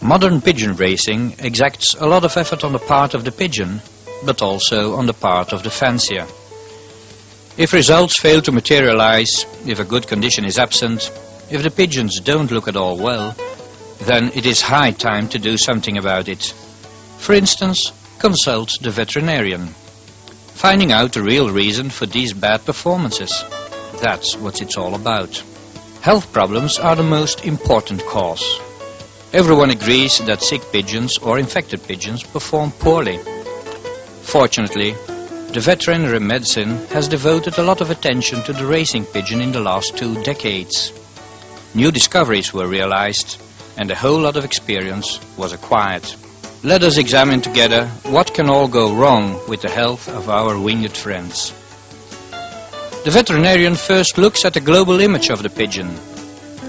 Modern pigeon racing exacts a lot of effort on the part of the pigeon, but also on the part of the fancier. If results fail to materialize, if a good condition is absent, if the pigeons don't look at all well, then it is high time to do something about it. For instance, consult the veterinarian. Finding out the real reason for these bad performances. That's what it's all about. Health problems are the most important cause. Everyone agrees that sick pigeons or infected pigeons perform poorly. Fortunately, the veterinary medicine has devoted a lot of attention to the racing pigeon in the last 2 decades. New discoveries were realized and a whole lot of experience was acquired. Let us examine together what can all go wrong with the health of our winged friends. The veterinarian first looks at the global image of the pigeon.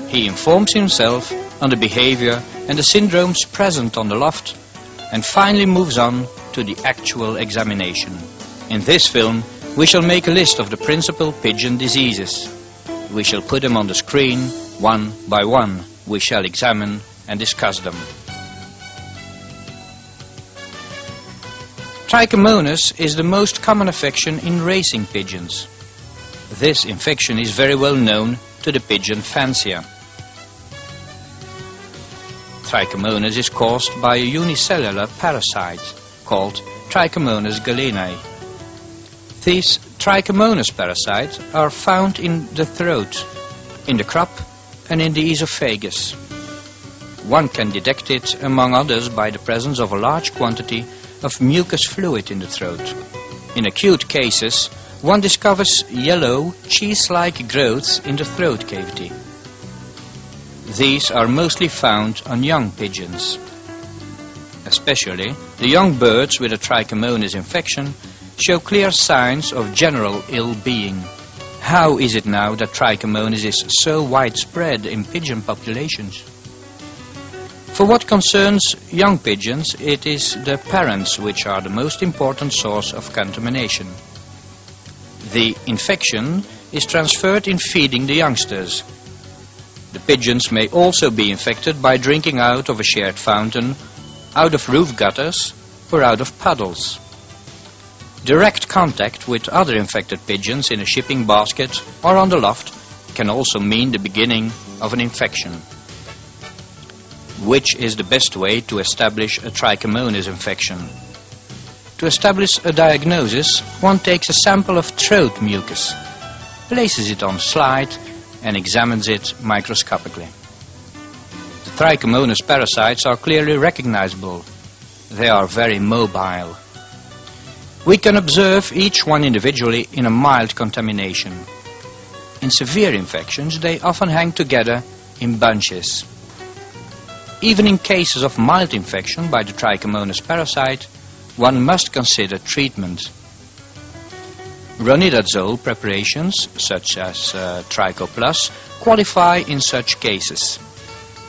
He informs himself on the behavior and the syndromes present on the loft, and finally moves on to the actual examination. In this film, we shall make a list of the principal pigeon diseases. We shall put them on the screen, one by one. We shall examine and discuss them. Trichomonas is the most common infection in racing pigeons. This infection is very well known to the pigeon fancier. Trichomonas is caused by a unicellular parasite called Trichomonas galenae. These Trichomonas parasites are found in the throat, in the crop and in the esophagus. One can detect it, among others, by the presence of a large quantity of mucus fluid in the throat. In acute cases, one discovers yellow, cheese-like growths in the throat cavity. These are mostly found on young pigeons. Especially, the young birds with a Trichomonas infection show clear signs of general ill-being. How is it now that Trichomonas is so widespread in pigeon populations? For what concerns young pigeons, it is the parents which are the most important source of contamination. The infection is transferred in feeding the youngsters. The pigeons may also be infected by drinking out of a shared fountain, out of roof gutters, or out of puddles. Direct contact with other infected pigeons in a shipping basket or on the loft can also mean the beginning of an infection. Which is the best way to establish a Trichomonas infection? To establish a diagnosis, one takes a sample of throat mucus, places it on a slide and examines it microscopically. The Trichomonas parasites are clearly recognizable. They are very mobile. We can observe each one individually in a mild contamination. In severe infections, they often hang together in bunches. Even in cases of mild infection by the Trichomonas parasite, one must consider treatment. Ronidazole preparations, such as Tricho Plus, qualify in such cases.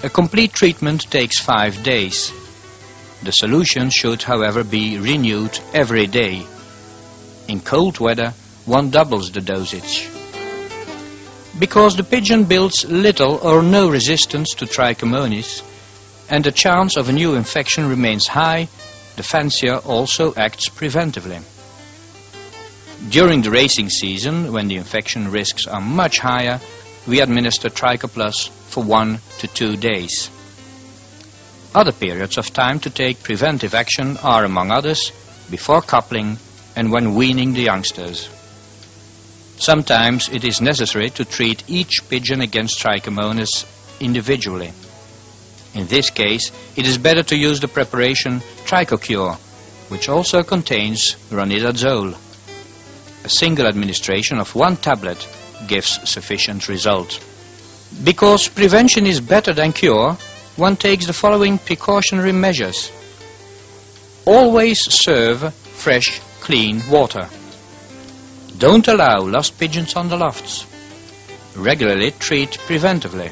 A complete treatment takes 5 days. The solution should, however, be renewed every day. In cold weather, one doubles the dosage. Because the pigeon builds little or no resistance to Trichomonas, and the chance of a new infection remains high, the fancier also acts preventively. During the racing season, when the infection risks are much higher, we administer Tricho Plus for 1 to 2 days. Other periods of time to take preventive action are, among others, before coupling and when weaning the youngsters. Sometimes it is necessary to treat each pigeon against Trichomonas individually. In this case, it is better to use the preparation Trichocure, which also contains ronidazole. A single administration of 1 tablet gives sufficient result. Because prevention is better than cure, one takes the following precautionary measures. Always serve fresh, clean water. Don't allow lost pigeons on the lofts. Regularly treat preventively.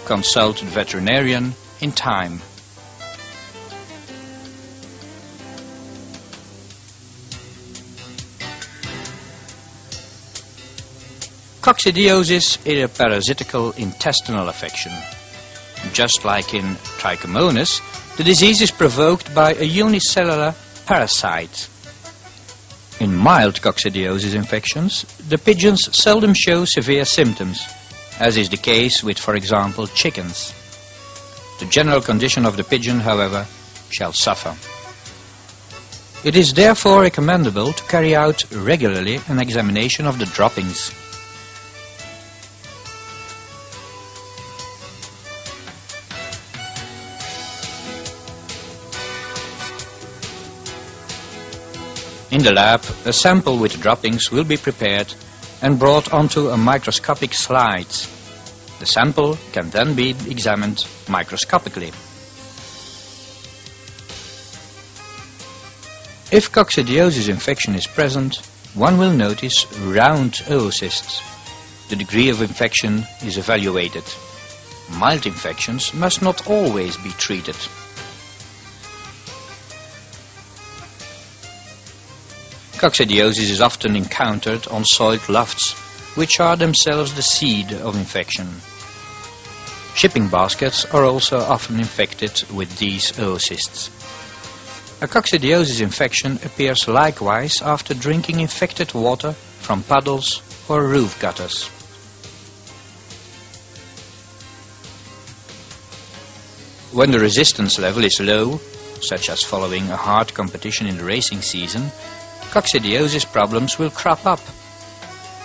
Consult the veterinarian in time. Coccidiosis is a parasitical intestinal affection. Just like in Trichomonas, the disease is provoked by a unicellular parasite. In mild coccidiosis infections, the pigeons seldom show severe symptoms, as is the case with, for example, chickens. The general condition of the pigeon, however, shall suffer. It is therefore recommendable to carry out regularly an examination of the droppings. In the lab, a sample with droppings will be prepared and brought onto a microscopic slide. The sample can then be examined microscopically. If coccidiosis infection is present, one will notice round oocysts. The degree of infection is evaluated. Mild infections must not always be treated. Coccidiosis is often encountered on soiled lofts, which are themselves the seed of infection. Shipping baskets are also often infected with these oocysts. A coccidiosis infection appears likewise after drinking infected water from puddles or roof gutters. When the resistance level is low, such as following a hard competition in the racing season, coccidiosis problems will crop up.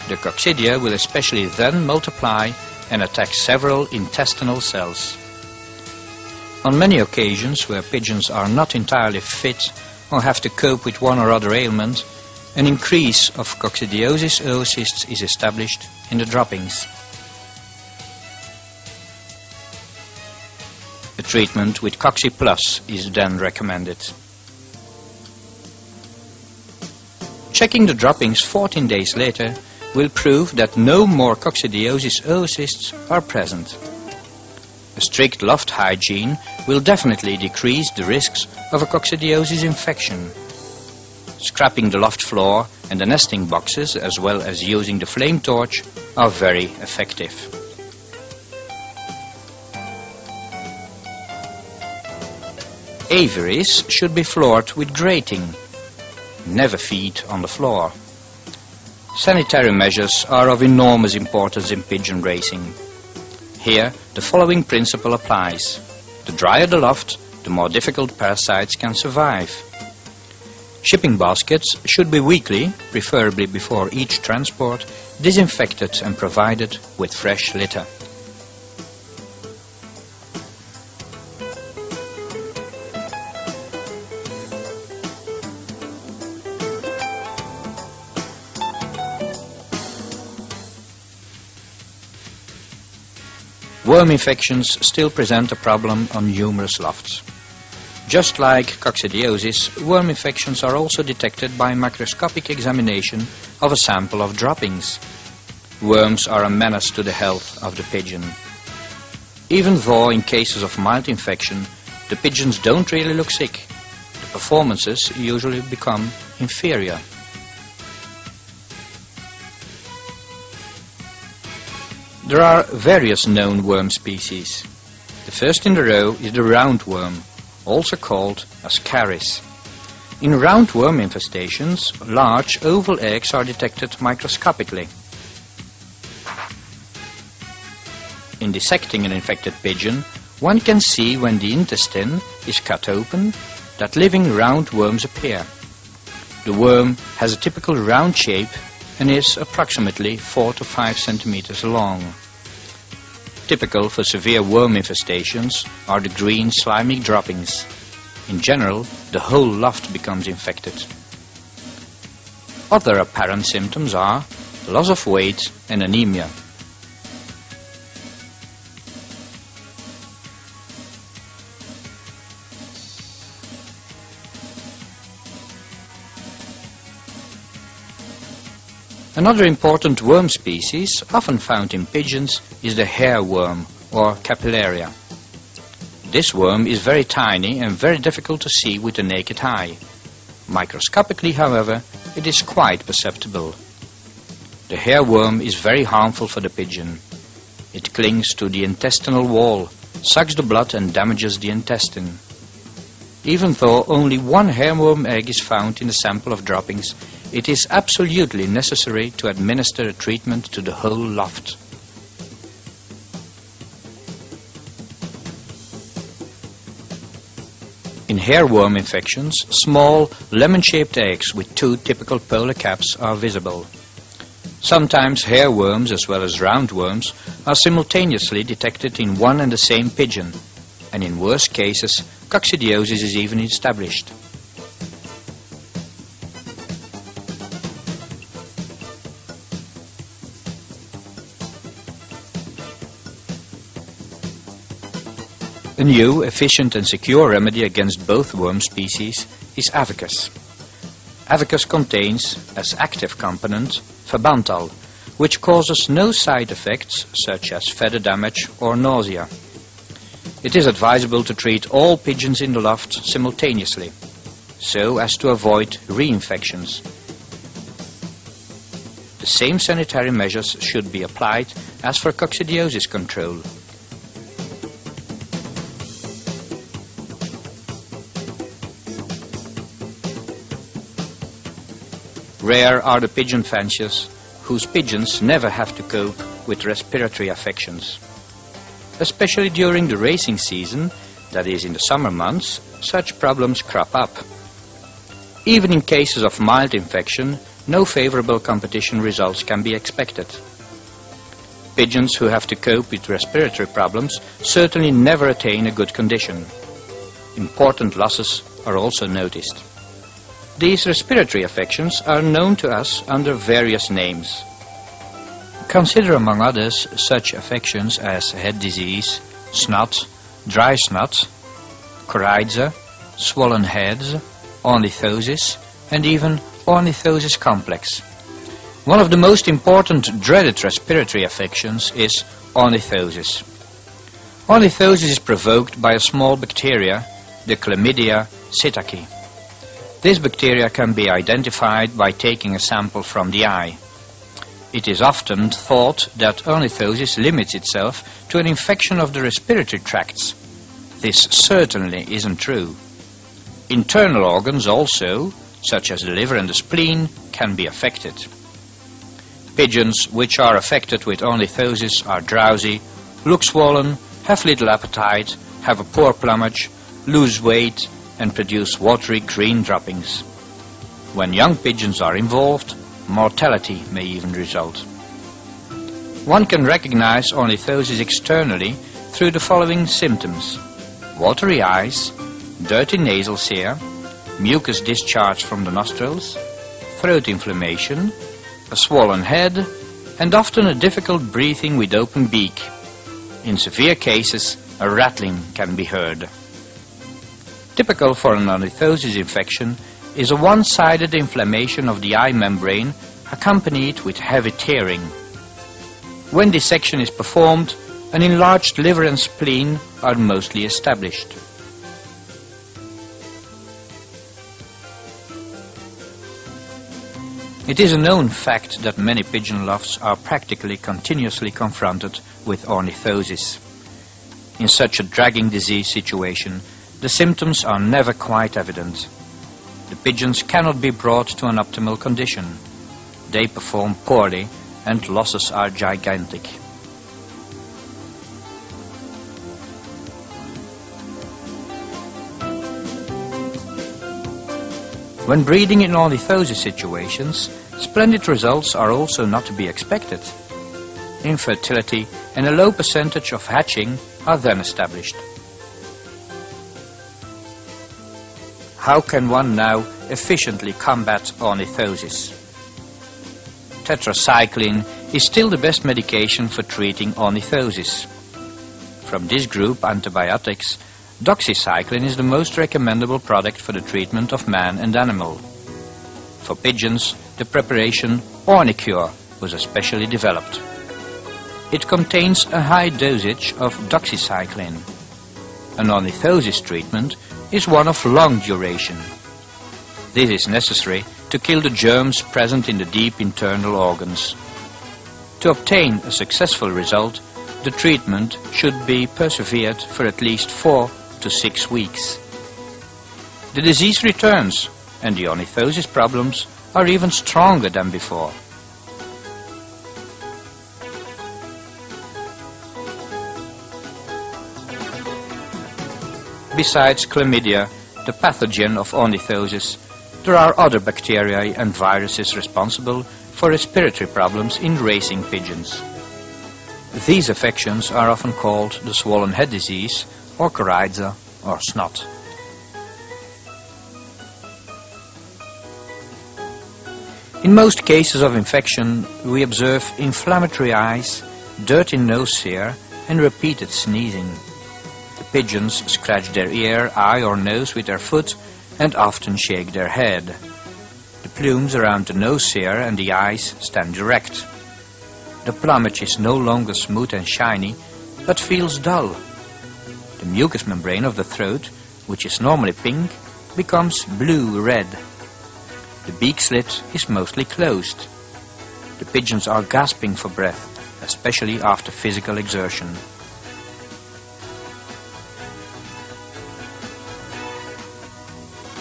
The coccidia will especially then multiply and attack several intestinal cells. On many occasions where pigeons are not entirely fit or have to cope with one or other ailment, an increase of coccidiosis oocysts is established in the droppings. A treatment with Cocci Plus is then recommended. Checking the droppings 14 days later will prove that no more coccidiosis oocysts are present. A strict loft hygiene will definitely decrease the risks of a coccidiosis infection. Scrapping the loft floor and the nesting boxes, as well as using the flame torch, are very effective. Aviaries should be floored with grating. Never feed on the floor. Sanitary measures are of enormous importance in pigeon racing. Here, the following principle applies. The drier the loft, the more difficult parasites can survive. Shipping baskets should be weekly, preferably before each transport, disinfected and provided with fresh litter. Worm infections still present a problem on numerous lofts. Just like coccidiosis, worm infections are also detected by microscopic examination of a sample of droppings. Worms are a menace to the health of the pigeon. Even though in cases of mild infection, the pigeons don't really look sick, the performances usually become inferior. There are various known worm species. The first in the row is the roundworm, also called ascaris. In roundworm infestations, large oval eggs are detected microscopically. In dissecting an infected pigeon, one can see when the intestine is cut open that living roundworms appear. The worm has a typical round shape and is approximately 4 to 5 centimeters long. Typical for severe worm infestations are the green slimy droppings. In general, the whole loft becomes infected. Other apparent symptoms are loss of weight and anemia. Another important worm species, often found in pigeons, is the hairworm, or capillaria. This worm is very tiny and very difficult to see with the naked eye. Microscopically, however, it is quite perceptible. The hairworm is very harmful for the pigeon. It clings to the intestinal wall, sucks the blood and damages the intestine. Even though only one hairworm egg is found in the sample of droppings, it is absolutely necessary to administer a treatment to the whole loft. In hairworm infections, small, lemon-shaped eggs with two typical polar caps are visible. Sometimes hairworms as well as roundworms are simultaneously detected in one and the same pigeon, and in worse cases, coccidiosis is even established. A new, efficient and secure remedy against both worm species is Avicus. Avicus contains, as active component, Fabantal, which causes no side effects such as feather damage or nausea. It is advisable to treat all pigeons in the loft simultaneously, so as to avoid reinfections. The same sanitary measures should be applied as for coccidiosis control. Rare are the pigeon fanciers whose pigeons never have to cope with respiratory affections. Especially during the racing season, that is in the summer months, such problems crop up. Even in cases of mild infection, no favorable competition results can be expected. Pigeons who have to cope with respiratory problems certainly never attain a good condition. Important losses are also noticed. These respiratory affections are known to us under various names. Consider among others such affections as head disease, snot, dry snot, coryza, swollen heads, ornithosis, and even ornithosis complex. One of the most important dreaded respiratory affections is ornithosis. Ornithosis is provoked by a small bacteria, the Chlamydia psittaci. This bacteria can be identified by taking a sample from the eye. It is often thought that ornithosis limits itself to an infection of the respiratory tracts. This certainly isn't true. Internal organs also, such as the liver and the spleen, can be affected. Pigeons which are affected with ornithosis are drowsy, look swollen, have little appetite, have a poor plumage, lose weight, and produce watery green droppings. When young pigeons are involved, mortality may even result. One can recognize ornithosis externally through the following symptoms: watery eyes, dirty nasal cere, mucus discharge from the nostrils, throat inflammation, a swollen head, and often a difficult breathing with open beak. In severe cases, a rattling can be heard. Typical for an ornithosis infection is a one-sided inflammation of the eye membrane accompanied with heavy tearing. When dissection is performed, an enlarged liver and spleen are mostly established. It is a known fact that many pigeon lofts are practically continuously confronted with ornithosis. In such a dragging disease situation, the symptoms are never quite evident. The pigeons cannot be brought to an optimal condition. They perform poorly and losses are gigantic. When breeding in ornithosis situations, splendid results are also not to be expected. Infertility and a low percentage of hatching are then established. How can one now efficiently combat ornithosis? Tetracycline is still the best medication for treating ornithosis. From this group antibiotics, doxycycline is the most recommendable product for the treatment of man and animal. For pigeons, the preparation Ornicure was especially developed. It contains a high dosage of doxycycline. An ornithosis treatment is one of long duration. This is necessary to kill the germs present in the deep internal organs. To obtain a successful result, the treatment should be persevered for at least 4 to 6 weeks. The disease returns, and the ornithosis problems are even stronger than before. Besides chlamydia, the pathogen of ornithosis, there are other bacteria and viruses responsible for respiratory problems in racing pigeons. These affections are often called the swollen head disease, or coryza, or snot. In most cases of infection, we observe inflammatory eyes, dirty nose hair, and repeated sneezing. The pigeons scratch their ear, eye, or nose with their foot and often shake their head. The plumes around the nose hair and the eyes stand erect. The plumage is no longer smooth and shiny, but feels dull. The mucous membrane of the throat, which is normally pink, becomes blue-red. The beak slit is mostly closed. The pigeons are gasping for breath, especially after physical exertion.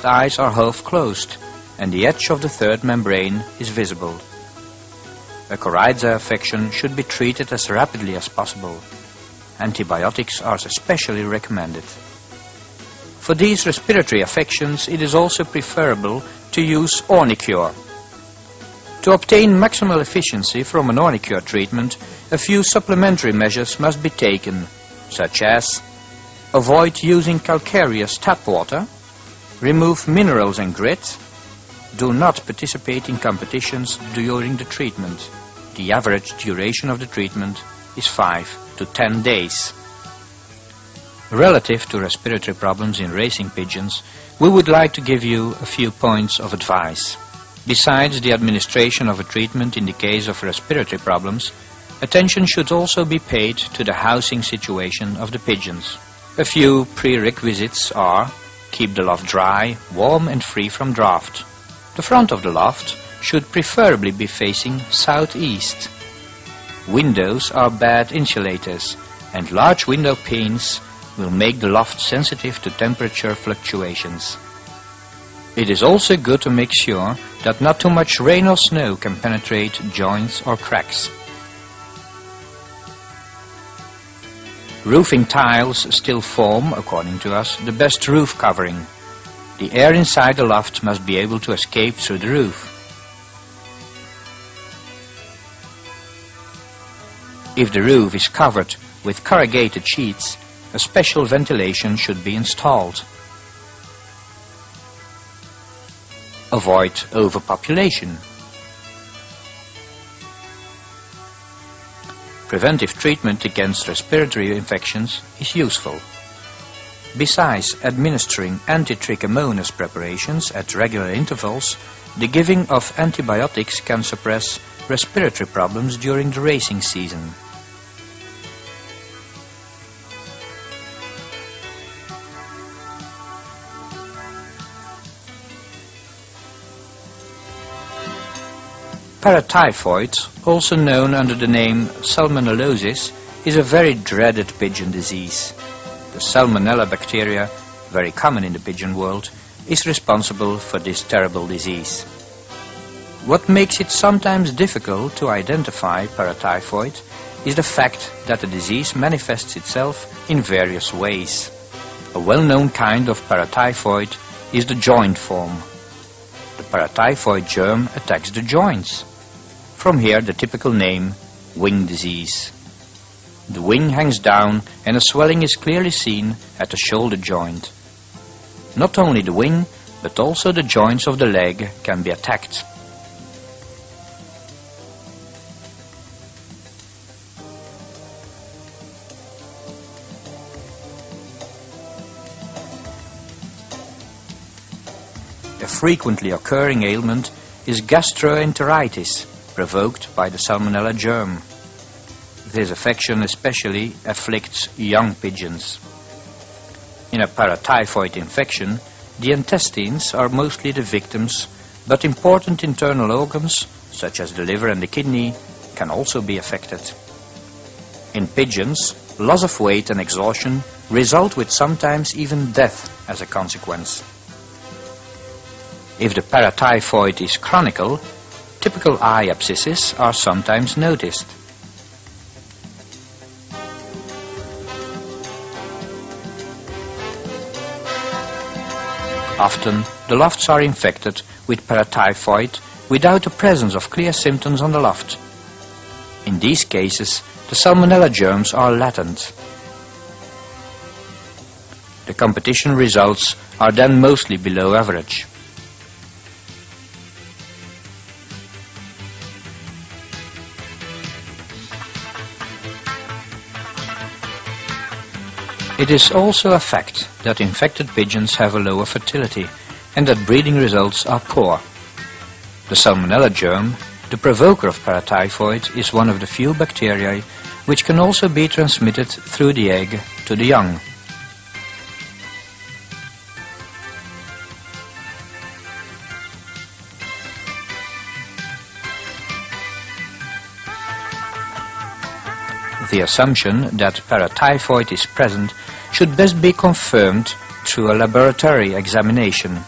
The eyes are half closed, and the edge of the third membrane is visible. A coryza affection should be treated as rapidly as possible. Antibiotics are especially recommended. For these respiratory affections, it is also preferable to use Ornicure. To obtain maximal efficiency from an Ornicure treatment, a few supplementary measures must be taken, such as avoid using calcareous tap water, remove minerals and grit, do not participate in competitions during the treatment. The average duration of the treatment is 5 to 10 days. Relative to respiratory problems in racing pigeons, we would like to give you a few points of advice. Besides the administration of a treatment in the case of respiratory problems, attention should also be paid to the housing situation of the pigeons. A few prerequisites are: keep the loft dry, warm and free from draught. The front of the loft should preferably be facing southeast. Windows are bad insulators, and large window panes will make the loft sensitive to temperature fluctuations. It is also good to make sure that not too much rain or snow can penetrate joints or cracks. Roofing tiles still form, according to us, the best roof covering. The air inside the loft must be able to escape through the roof. If the roof is covered with corrugated sheets, a special ventilation should be installed. Avoid overpopulation. Preventive treatment against respiratory infections is useful. Besides administering anti-Trichomonas preparations at regular intervals, the giving of antibiotics can suppress respiratory problems during the racing season. Paratyphoid, also known under the name salmonellosis, is a very dreaded pigeon disease. The salmonella bacteria, very common in the pigeon world, is responsible for this terrible disease. What makes it sometimes difficult to identify paratyphoid is the fact that the disease manifests itself in various ways. A well-known kind of paratyphoid is the joint form. The paratyphoid germ attacks the joints. From here the typical name, wing disease. The wing hangs down and a swelling is clearly seen at the shoulder joint. Not only the wing, but also the joints of the leg can be attacked. A frequently occurring ailment is gastroenteritis, provoked by the salmonella germ. This affection especially afflicts young pigeons. In a paratyphoid infection, the intestines are mostly the victims, but important internal organs, such as the liver and the kidney, can also be affected. In pigeons, loss of weight and exhaustion result with sometimes even death as a consequence. If the paratyphoid is chronical, typical eye abscesses are sometimes noticed. Often, the lofts are infected with paratyphoid without the presence of clear symptoms on the loft. In these cases, the salmonella germs are latent. The competition results are then mostly below average. It is also a fact that infected pigeons have a lower fertility and that breeding results are poor. The salmonella germ, the provoker of paratyphoid, is one of the few bacteria which can also be transmitted through the egg to the young. The assumption that paratyphoid is present should best be confirmed through a laboratory examination.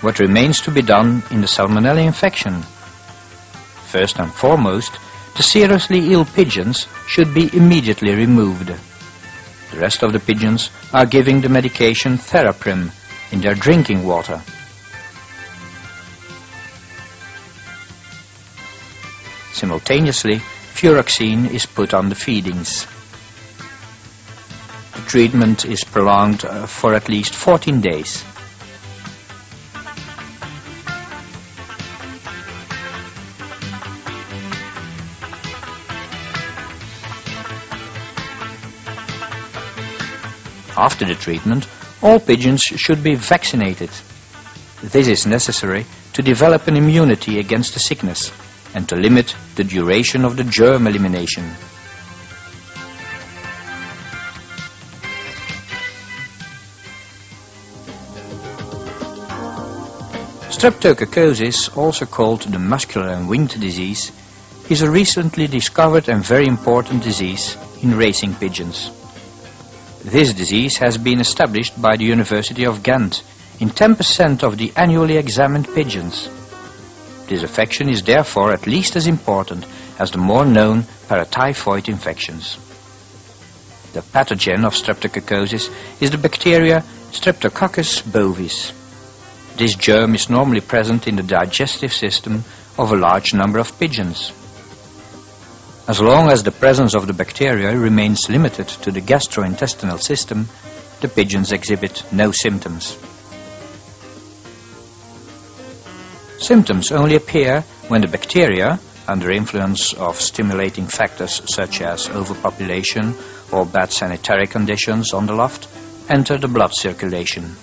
What remains to be done in the salmonella infection? First and foremost, the seriously ill pigeons should be immediately removed. The rest of the pigeons are giving the medication Theraprim in their drinking water. Simultaneously, furoxene is put on the feedings. The treatment is prolonged for at least 14 days. After the treatment, all pigeons should be vaccinated. This is necessary to develop an immunity against the sickness and to limit the duration of the germ elimination. Streptococcus, also called the muscular and winged disease, is a recently discovered and very important disease in racing pigeons. This disease has been established by the University of Ghent in 10% of the annually examined pigeons. This infection is therefore at least as important as the more known paratyphoid infections. The pathogen of Streptococcus is the bacteria Streptococcus bovis. This germ is normally present in the digestive system of a large number of pigeons. As long as the presence of the bacteria remains limited to the gastrointestinal system, the pigeons exhibit no symptoms. Symptoms only appear when the bacteria, under influence of stimulating factors such as overpopulation or bad sanitary conditions on the loft, enter the blood circulation.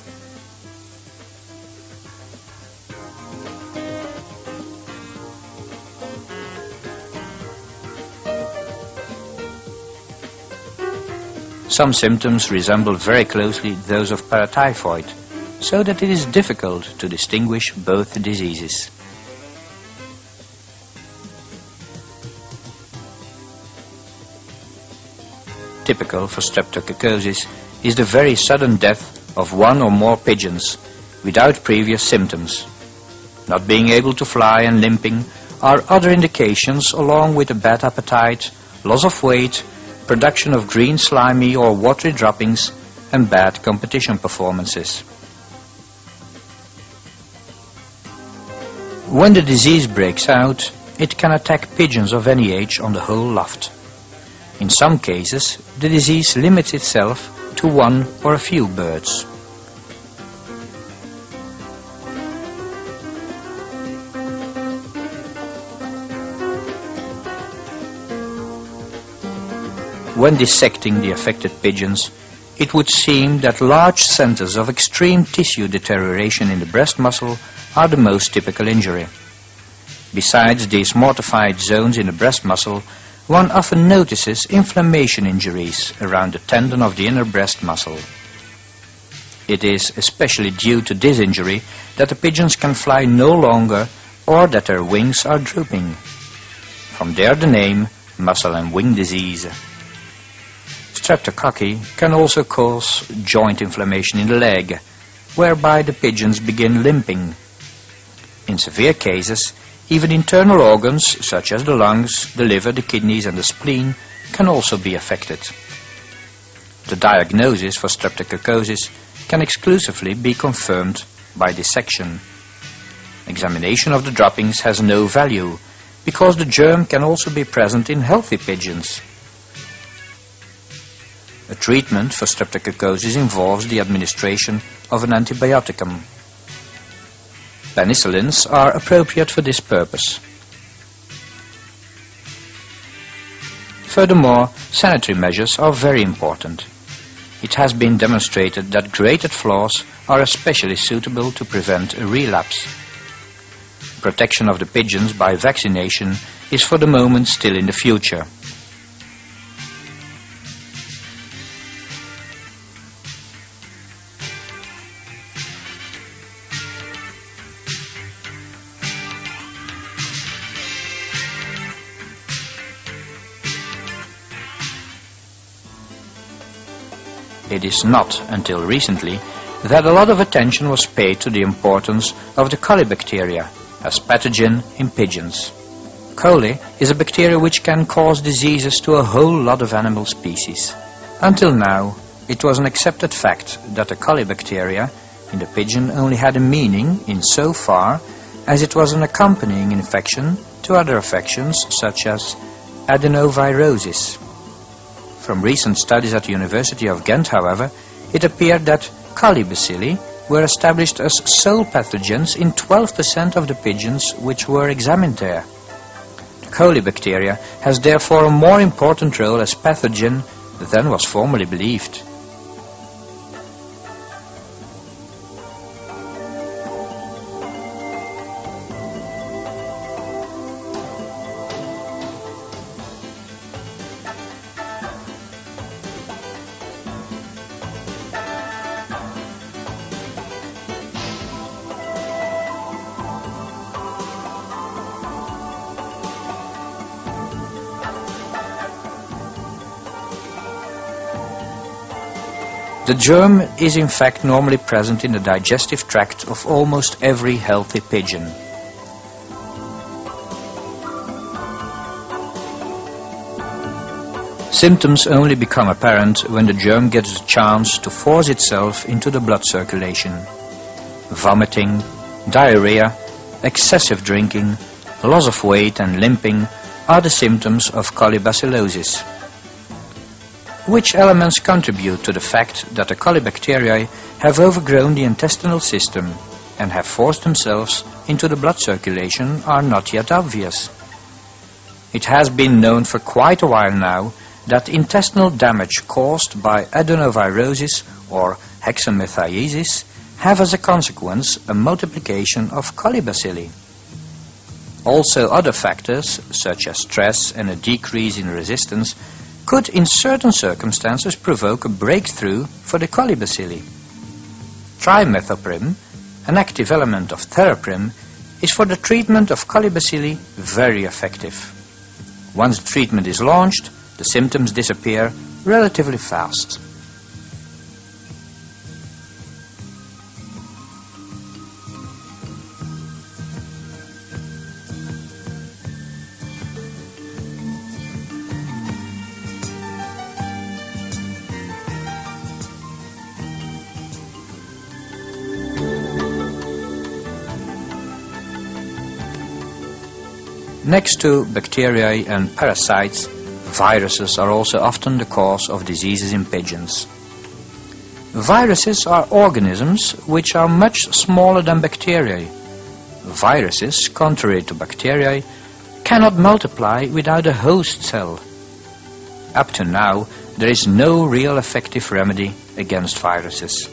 Some symptoms resemble very closely those of paratyphoid, so that it is difficult to distinguish both diseases. Typical for Streptococcus is the very sudden death of one or more pigeons without previous symptoms. Not being able to fly and limping are other indications, along with a bad appetite, loss of weight, production of green slimy or watery droppings, and bad competition performances. When the disease breaks out, it can attack pigeons of any age on the whole loft. In some cases, the disease limits itself to one or a few birds. When dissecting the affected pigeons, it would seem that large centers of extreme tissue deterioration in the breast muscle are the most typical injury. Besides these mortified zones in the breast muscle, one often notices inflammation injuries around the tendon of the inner breast muscle. It is especially due to this injury that the pigeons can fly no longer or that their wings are drooping. From there the name muscle and wing disease. Streptococcus can also cause joint inflammation in the leg, whereby the pigeons begin limping. In severe cases, even internal organs such as the lungs, the liver, the kidneys and the spleen can also be affected. The diagnosis for streptococcosis can exclusively be confirmed by dissection. Examination of the droppings has no value, because the germ can also be present in healthy pigeons. A treatment for streptococcosis involves the administration of an antibioticum. Penicillins are appropriate for this purpose. Furthermore, sanitary measures are very important. It has been demonstrated that grated floors are especially suitable to prevent a relapse. Protection of the pigeons by vaccination is for the moment still in the future. It is not until recently that a lot of attention was paid to the importance of the colibacteria as pathogen in pigeons. Coli is a bacteria which can cause diseases to a whole lot of animal species. Until now, it was an accepted fact that the colibacteria in the pigeon only had a meaning insofar as it was an accompanying infection to other affections such as adenoviruses. From recent studies at the University of Ghent, however, it appeared that colibacilli were established as sole pathogens in 12% of the pigeons which were examined there. The colibacteria has therefore a more important role as pathogen than was formerly believed. The germ is in fact normally present in the digestive tract of almost every healthy pigeon. Symptoms only become apparent when the germ gets a chance to force itself into the blood circulation. Vomiting, diarrhea, excessive drinking, loss of weight and limping are the symptoms of colibacillosis. Which elements contribute to the fact that the colibacteria have overgrown the intestinal system and have forced themselves into the blood circulation are not yet obvious. It has been known for quite a while now that intestinal damage caused by adenoviruses or hexamythiasis have as a consequence a multiplication of colibacilli. Also other factors, such as stress and a decrease in resistance, could in certain circumstances provoke a breakthrough for the colibacilli. Trimethoprim, an active element of theraprim, is for the treatment of colibacilli very effective. Once the treatment is launched, the symptoms disappear relatively fast. Next to bacteria and parasites, viruses are also often the cause of diseases in pigeons. Viruses are organisms which are much smaller than bacteria. Viruses, contrary to bacteria, cannot multiply without a host cell. Up to now, there is no real effective remedy against viruses.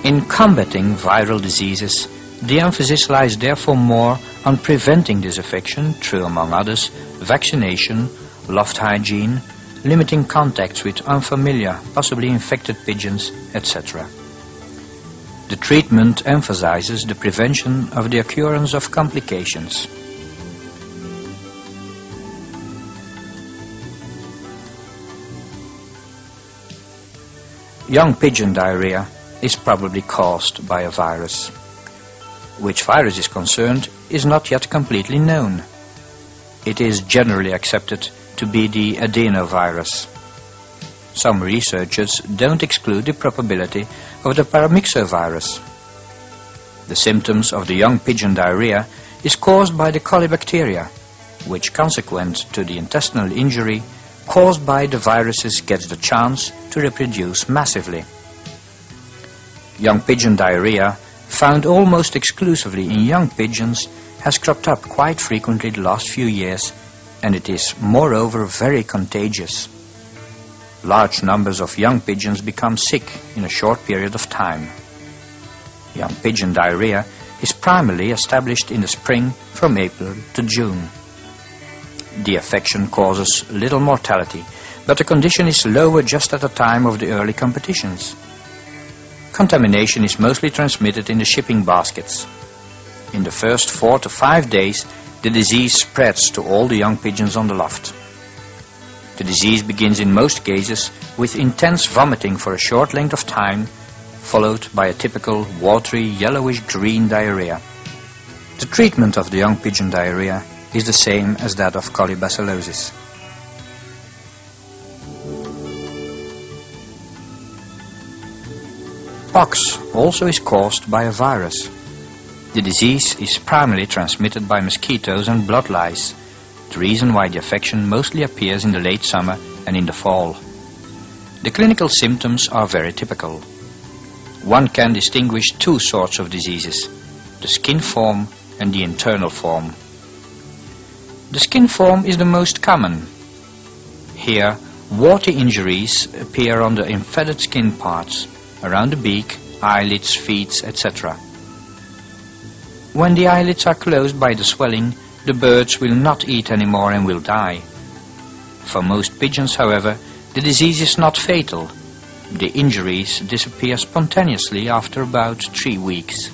In combating viral diseases, the emphasis lies therefore more on preventing this infection through, among others, vaccination, loft hygiene, limiting contacts with unfamiliar, possibly infected pigeons, etc. The treatment emphasizes the prevention of the occurrence of complications. Young pigeon diarrhea is probably caused by a virus. Which virus is concerned is not yet completely known. It is generally accepted to be the adenovirus. Some researchers don't exclude the probability of the Paramyxovirus. The symptoms of the young pigeon diarrhea is caused by the colibacteria, which consequent to the intestinal injury caused by the viruses gets the chance to reproduce massively. Young pigeon diarrhea, found almost exclusively in young pigeons, has cropped up quite frequently the last few years, and it is moreover very contagious. Large numbers of young pigeons become sick in a short period of time. Young pigeon diarrhea is primarily established in the spring from April to June. The affection causes little mortality, but the condition is lower just at the time of the early competitions. Contamination is mostly transmitted in the shipping baskets. In the first 4 to 5 days, the disease spreads to all the young pigeons on the loft. The disease begins in most cases with intense vomiting for a short length of time, followed by a typical watery yellowish-green diarrhea. The treatment of the young pigeon diarrhea is the same as that of colibacillosis. Pox also is caused by a virus. The disease is primarily transmitted by mosquitoes and blood lice, the reason why the affection mostly appears in the late summer and in the fall. The clinical symptoms are very typical. One can distinguish two sorts of diseases, the skin form and the internal form. The skin form is the most common. Here, warty injuries appear on the infected skin parts, around the beak, eyelids, feet, etc. When the eyelids are closed by the swelling, the birds will not eat anymore and will die. For most pigeons, however, the disease is not fatal. The injuries disappear spontaneously after about 3 weeks.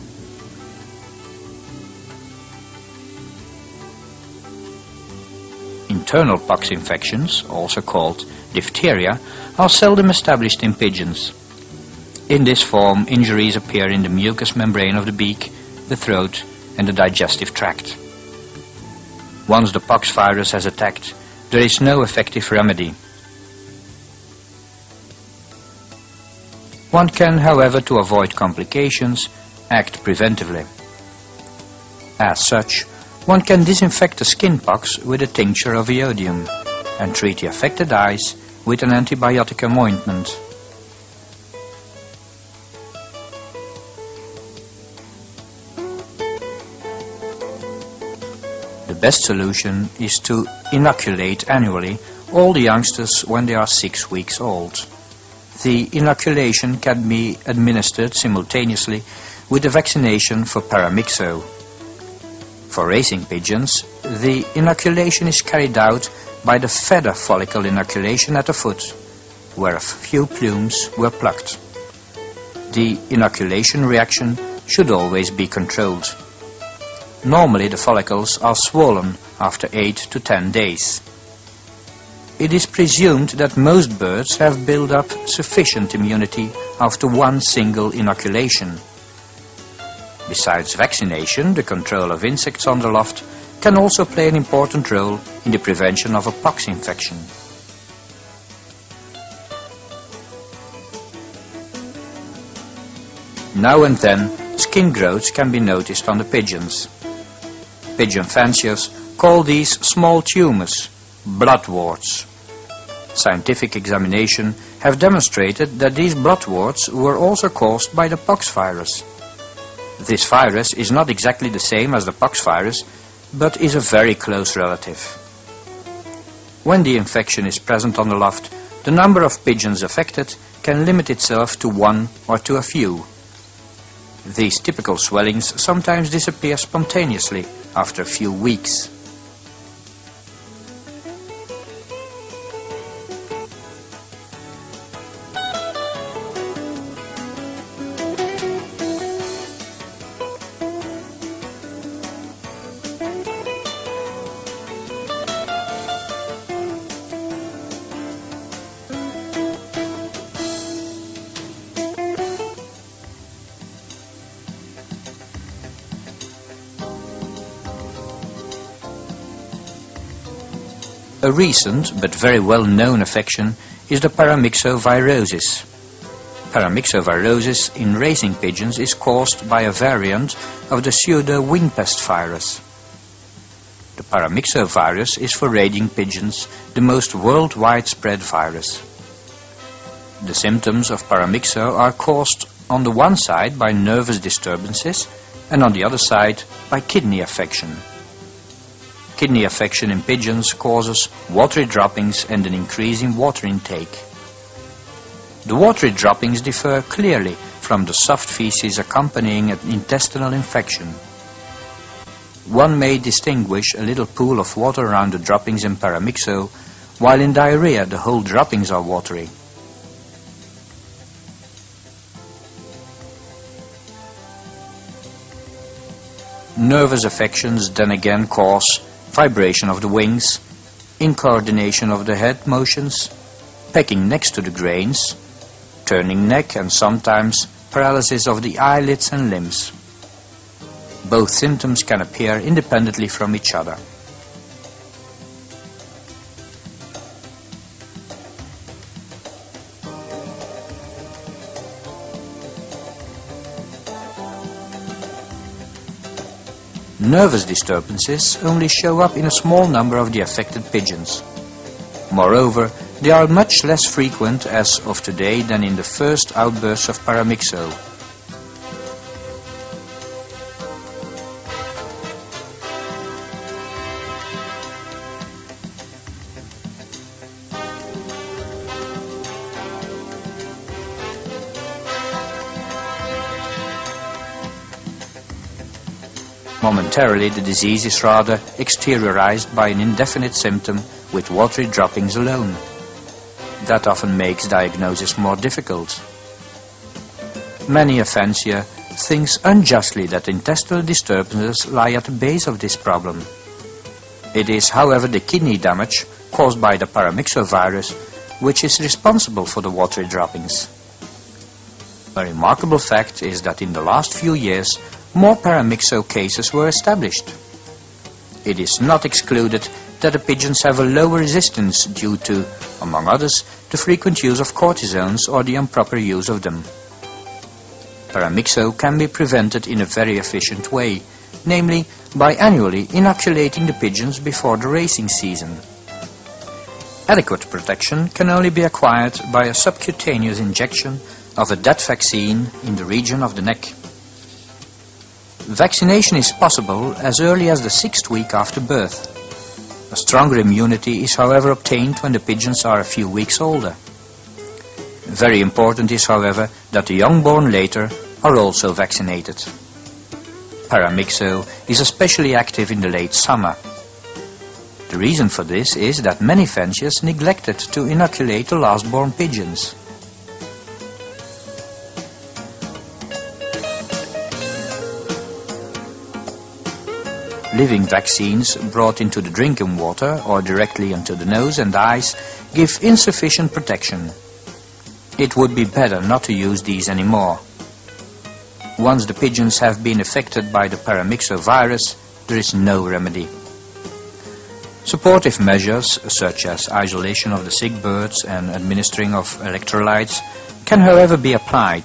Internal pox infections, also called diphtheria, are seldom established in pigeons. In this form, injuries appear in the mucous membrane of the beak, the throat, and the digestive tract. Once the pox virus has attacked, there is no effective remedy. One can, however, to avoid complications, act preventively. As such, one can disinfect the skin pox with a tincture of iodium and treat the affected eyes with an antibiotic ointment. The best solution is to inoculate annually all the youngsters when they are 6 weeks old. The inoculation can be administered simultaneously with the vaccination for Paramyxo. For racing pigeons, the inoculation is carried out by the feather follicle inoculation at the foot, where a few plumes were plucked. The inoculation reaction should always be controlled. Normally the follicles are swollen after 8 to 10 days. It is presumed that most birds have built up sufficient immunity after one single inoculation. Besides vaccination, the control of insects on the loft can also play an important role in the prevention of a pox infection. Now and then, skin growths can be noticed on the pigeons. Pigeon fanciers call these small tumors, bloodwarts. Scientific examination have demonstrated that these bloodwarts were also caused by the pox virus. This virus is not exactly the same as the pox virus, but is a very close relative. When the infection is present on the loft, the number of pigeons affected can limit itself to one or to a few. These typical swellings sometimes disappear spontaneously after a few weeks. A recent but very well-known affection is the Paramyxovirosis. Paramyxovirosis in racing pigeons is caused by a variant of the pseudo-wingpest virus. The Paramyxovirus is for raging pigeons the most worldwide spread virus. The symptoms of paramyxo are caused on the one side by nervous disturbances and on the other side by kidney affection. Kidney affection in pigeons causes watery droppings and an increase in water intake. The watery droppings differ clearly from the soft feces accompanying an intestinal infection. One may distinguish a little pool of water around the droppings in paramyxo, while in diarrhea the whole droppings are watery. Nervous affections then again cause vibration of the wings, incoordination of the head motions, pecking next to the grains, turning neck and sometimes paralysis of the eyelids and limbs. Both symptoms can appear independently from each other. Nervous disturbances only show up in a small number of the affected pigeons. Moreover, they are much less frequent as of today than in the first outbursts of paramyxo. Momentarily, the disease is rather exteriorized by an indefinite symptom with watery droppings alone. That often makes diagnosis more difficult. Many aphasia thinks unjustly that intestinal disturbances lie at the base of this problem. It is, however, the kidney damage caused by the Paramyxovirus which is responsible for the watery droppings. A remarkable fact is that in the last few years more paramyxo cases were established. It is not excluded that the pigeons have a lower resistance due to, among others, the frequent use of cortisones or the improper use of them. Paramyxo can be prevented in a very efficient way, namely by annually inoculating the pigeons before the racing season. Adequate protection can only be acquired by a subcutaneous injection of a DET vaccine in the region of the neck. Vaccination is possible as early as the 6th week after birth. A stronger immunity is, however, obtained when the pigeons are a few weeks older. Very important is, however, that the young born later are also vaccinated. Paramyxo is especially active in the late summer. The reason for this is that many fanciers neglected to inoculate the last born pigeons. Living vaccines brought into the drinking water or directly into the nose and eyes give insufficient protection. It would be better not to use these anymore. Once the pigeons have been affected by the Paramyxovirus, there is no remedy. Supportive measures, such as isolation of the sick birds and administering of electrolytes, can however be applied.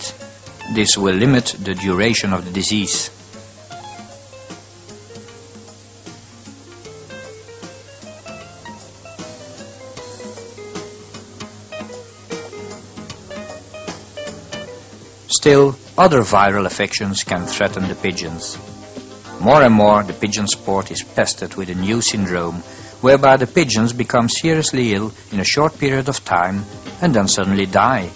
This will limit the duration of the disease. Still, other viral affections can threaten the pigeons. More and more, the pigeon sport is pestered with a new syndrome, whereby the pigeons become seriously ill in a short period of time and then suddenly die.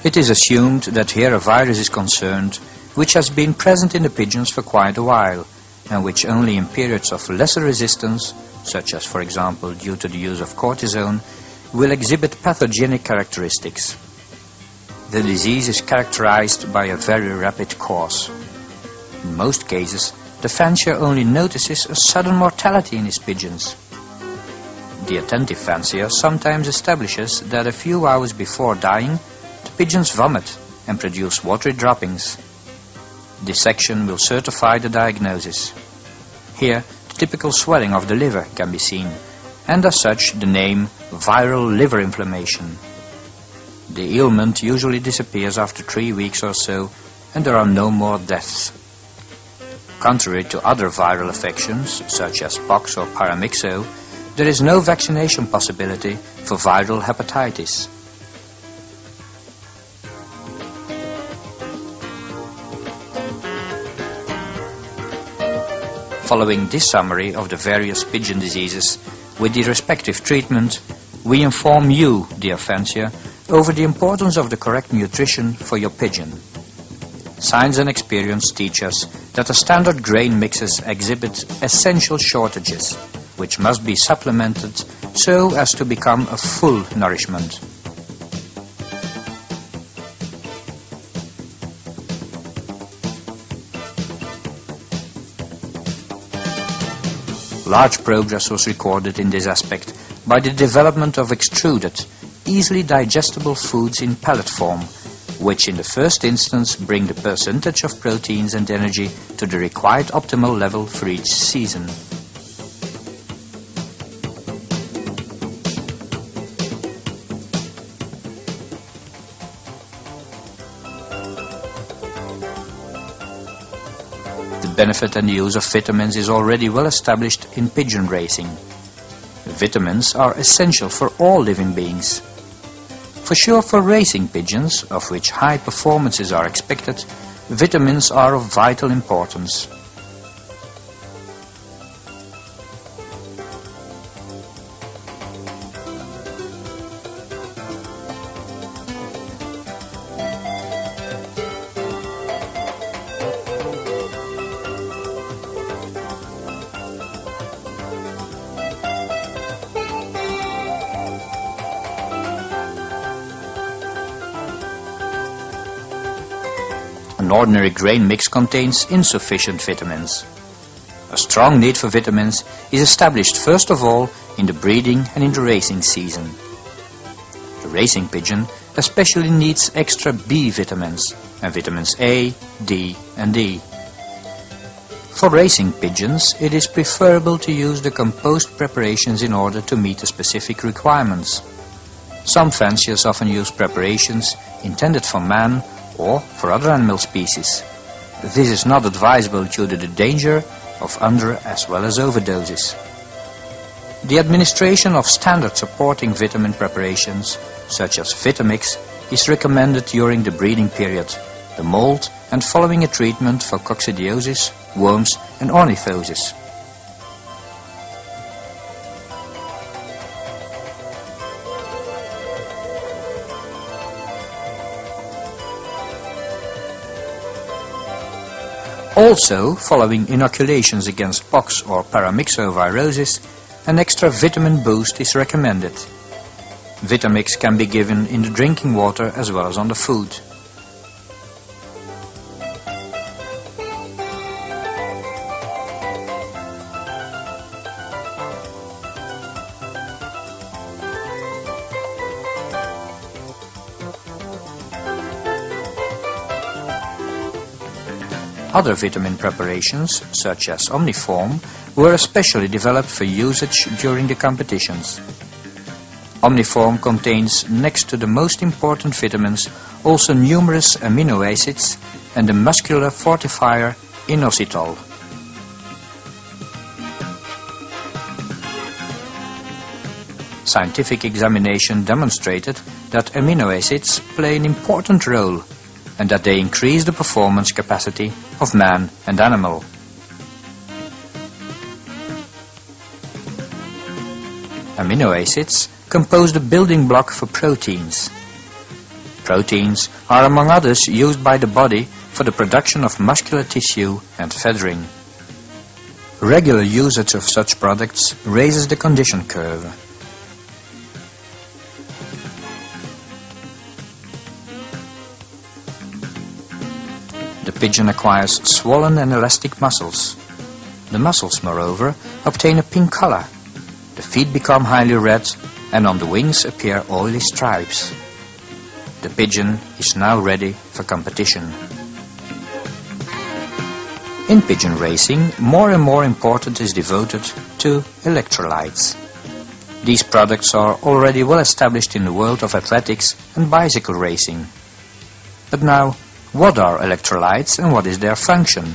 It is assumed that here a virus is concerned which has been present in the pigeons for quite a while, and which only in periods of lesser resistance, such as for example due to the use of cortisone, will exhibit pathogenic characteristics. The disease is characterized by a very rapid course. In most cases, the fancier only notices a sudden mortality in his pigeons. The attentive fancier sometimes establishes that a few hours before dying, the pigeons vomit and produce watery droppings. Dissection will certify the diagnosis. Here, the typical swelling of the liver can be seen, and as such the name viral liver inflammation. The ailment usually disappears after 3 weeks or so, and there are no more deaths. Contrary to other viral affections, such as pox or paramyxo, there is no vaccination possibility for viral hepatitis. Following this summary of the various pigeon diseases with the respective treatment, we inform you, dear fancier, over the importance of the correct nutrition for your pigeon. Science and experience teach us that the standard grain mixes exhibit essential shortages, which must be supplemented so as to become a full nourishment. Large progress was recorded in this aspect by the development of extruded, easily digestible foods in pellet form, which in the first instance bring the percentage of proteins and energy to the required optimal level for each season. The benefit and use of vitamins is already well established in pigeon racing. Vitamins are essential for all living beings. For sure, for racing pigeons, of which high performances are expected, vitamins are of vital importance. An ordinary grain mix contains insufficient vitamins. A strong need for vitamins is established first of all in the breeding and in the racing season. The racing pigeon especially needs extra B vitamins and vitamins A, D and D. For racing pigeons it is preferable to use the composed preparations in order to meet the specific requirements. Some fanciers often use preparations intended for man or for other animal species. This is not advisable due to the danger of under as well as overdoses. The administration of standard supporting vitamin preparations, such as Vitamix, is recommended during the breeding period, the molt, and following a treatment for coccidiosis, worms and ornithosis. Also, following inoculations against pox or Paramyxoviruses, an extra vitamin boost is recommended. Vitamix can be given in the drinking water as well as on the food. Other vitamin preparations, such as Omniform, were especially developed for usage during the competitions. Omniform contains, next to the most important vitamins, also numerous amino acids and the muscular fortifier inositol. Scientific examination demonstrated that amino acids play an important role and that they increase the performance capacity of man and animal. Amino acids compose the building block for proteins. Proteins are among others used by the body for the production of muscular tissue and feathering. Regular usage of such products raises the condition curve. The pigeon acquires swollen and elastic muscles. The muscles, moreover, obtain a pink color. The feet become highly red, and on the wings appear oily stripes. The pigeon is now ready for competition. In pigeon racing, more and more importance is devoted to electrolytes. These products are already well established in the world of athletics and bicycle racing. But now, what are electrolytes and what is their function?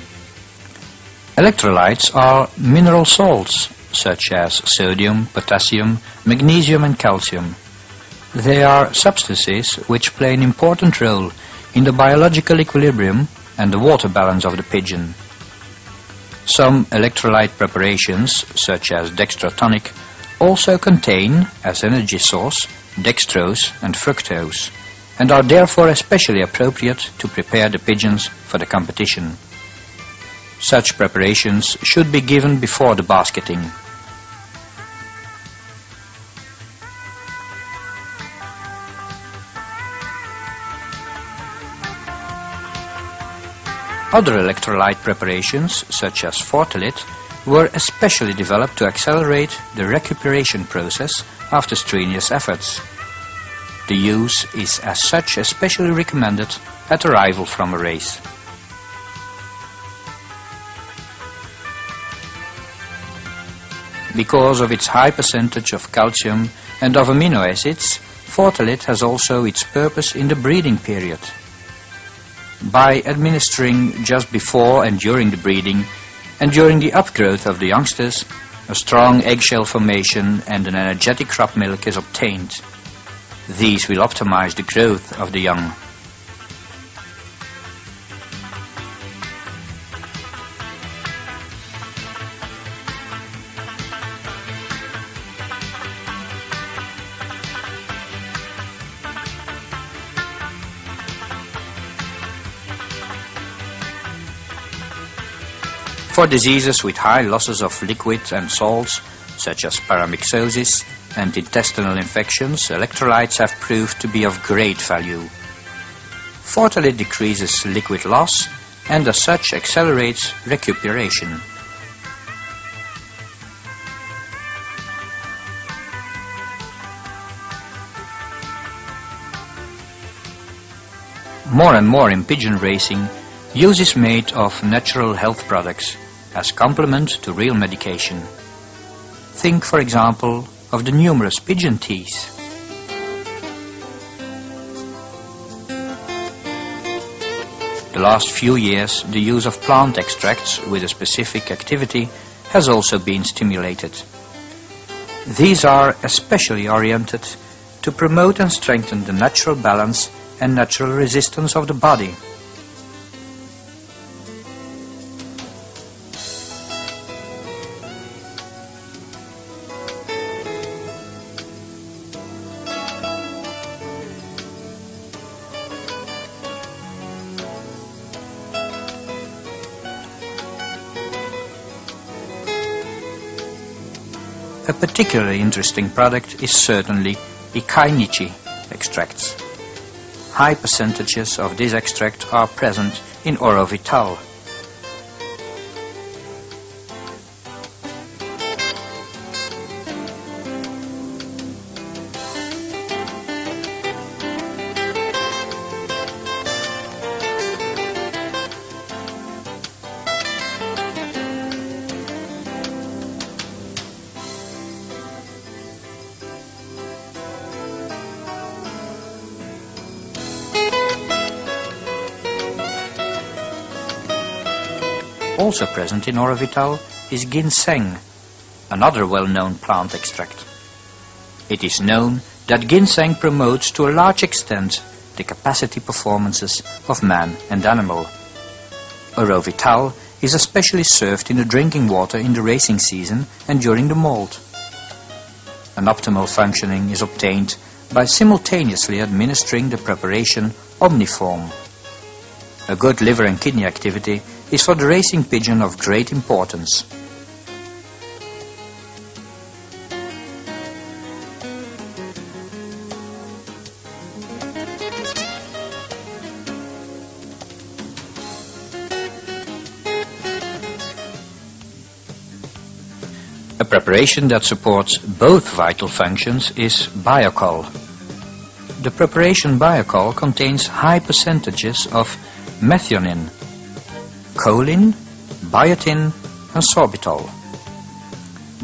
Electrolytes are mineral salts, such as sodium, potassium, magnesium and calcium. They are substances which play an important role in the biological equilibrium and the water balance of the pigeon. Some electrolyte preparations, such as dextrotonic, also contain, as energy source, dextrose and fructose, and are therefore especially appropriate to prepare the pigeons for the competition. Such preparations should be given before the basketing. Other electrolyte preparations, such as Fortalit, were especially developed to accelerate the recuperation process after strenuous efforts. The use is as such especially recommended at arrival from a race. Because of its high percentage of calcium and of amino acids, Fortalit has also its purpose in the breeding period. By administering just before and during the breeding and during the upgrowth of the youngsters, a strong eggshell formation and an energetic crop milk is obtained. These will optimize the growth of the young. For diseases with high losses of liquid and salts, such as Paramyxovirus and intestinal infections, electrolytes have proved to be of great value. Fortalit decreases liquid loss and as such accelerates recuperation. More and more in pigeon racing, use is made of natural health products as complement to real medication. Think, for example, of the numerous pigeon teas. The last few years, the use of plant extracts with a specific activity has also been stimulated. These are especially oriented to promote and strengthen the natural balance and natural resistance of the body. A particularly interesting product is certainly Ikainichi extracts. High percentages of this extract are present in Orovital. Also present in Orovital is ginseng, another well-known plant extract. It is known that ginseng promotes to a large extent the capacity performances of man and animal. Orovital is especially served in the drinking water in the racing season and during the molt. An optimal functioning is obtained by simultaneously administering the preparation omniform. A good liver and kidney activity is for the racing pigeon of great importance. A preparation that supports both vital functions is Biocol. The preparation Biocol contains high percentages of methionine, choline, biotin and sorbitol.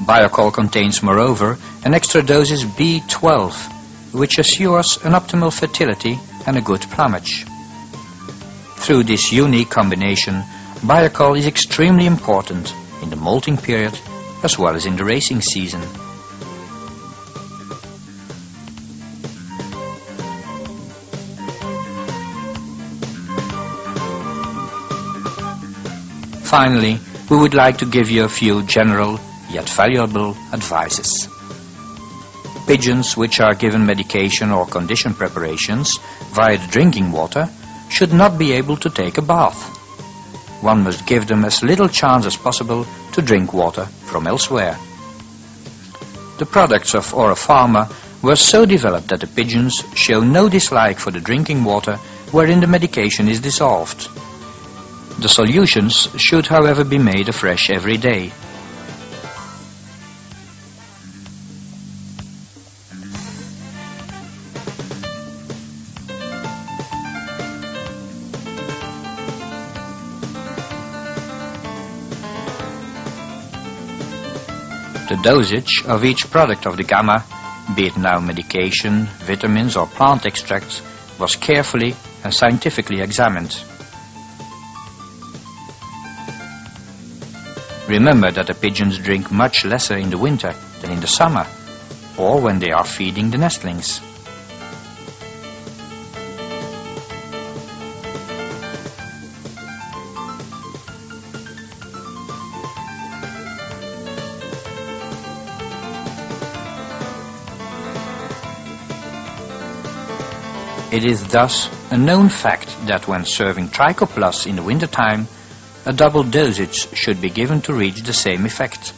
Biocol contains moreover an extra dosage B12, which assures an optimal fertility and a good plumage. Through this unique combination, Biocol is extremely important in the molting period as well as in the racing season. Finally, we would like to give you a few general yet valuable advices. Pigeons which are given medication or condition preparations via the drinking water should not be able to take a bath. One must give them as little chance as possible to drink water from elsewhere. The products of Orofarma were so developed that the pigeons show no dislike for the drinking water wherein the medication is dissolved. The solutions should, however, be made afresh every day. The dosage of each product of the gamma, be it now medication, vitamins or plant extracts, was carefully and scientifically examined. Remember that the pigeons drink much lesser in the winter than in the summer, or when they are feeding the nestlings. It is thus a known fact that when serving Trichomonas in the wintertime, a double dosage should be given to reach the same effect.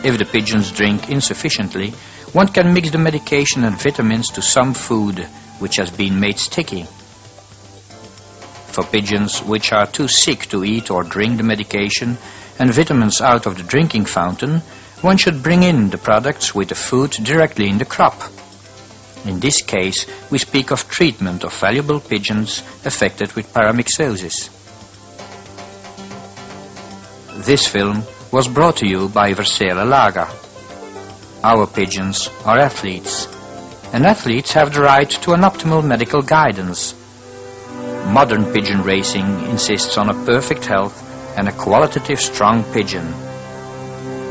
If the pigeons drink insufficiently, one can mix the medication and vitamins to some food which has been made sticky. For pigeons which are too sick to eat or drink the medication and vitamins out of the drinking fountain, one should bring in the products with the food directly in the crop. In this case, we speak of treatment of valuable pigeons affected with Paramyxovirus. This film was brought to you by Versele Lager. Our pigeons are athletes, and athletes have the right to an optimal medical guidance. Modern pigeon racing insists on a perfect health and a qualitative strong pigeon.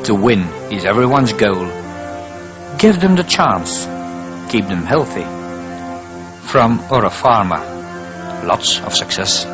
To win is everyone's goal. Give them the chance. Keep them healthy. From Orofarma, lots of success.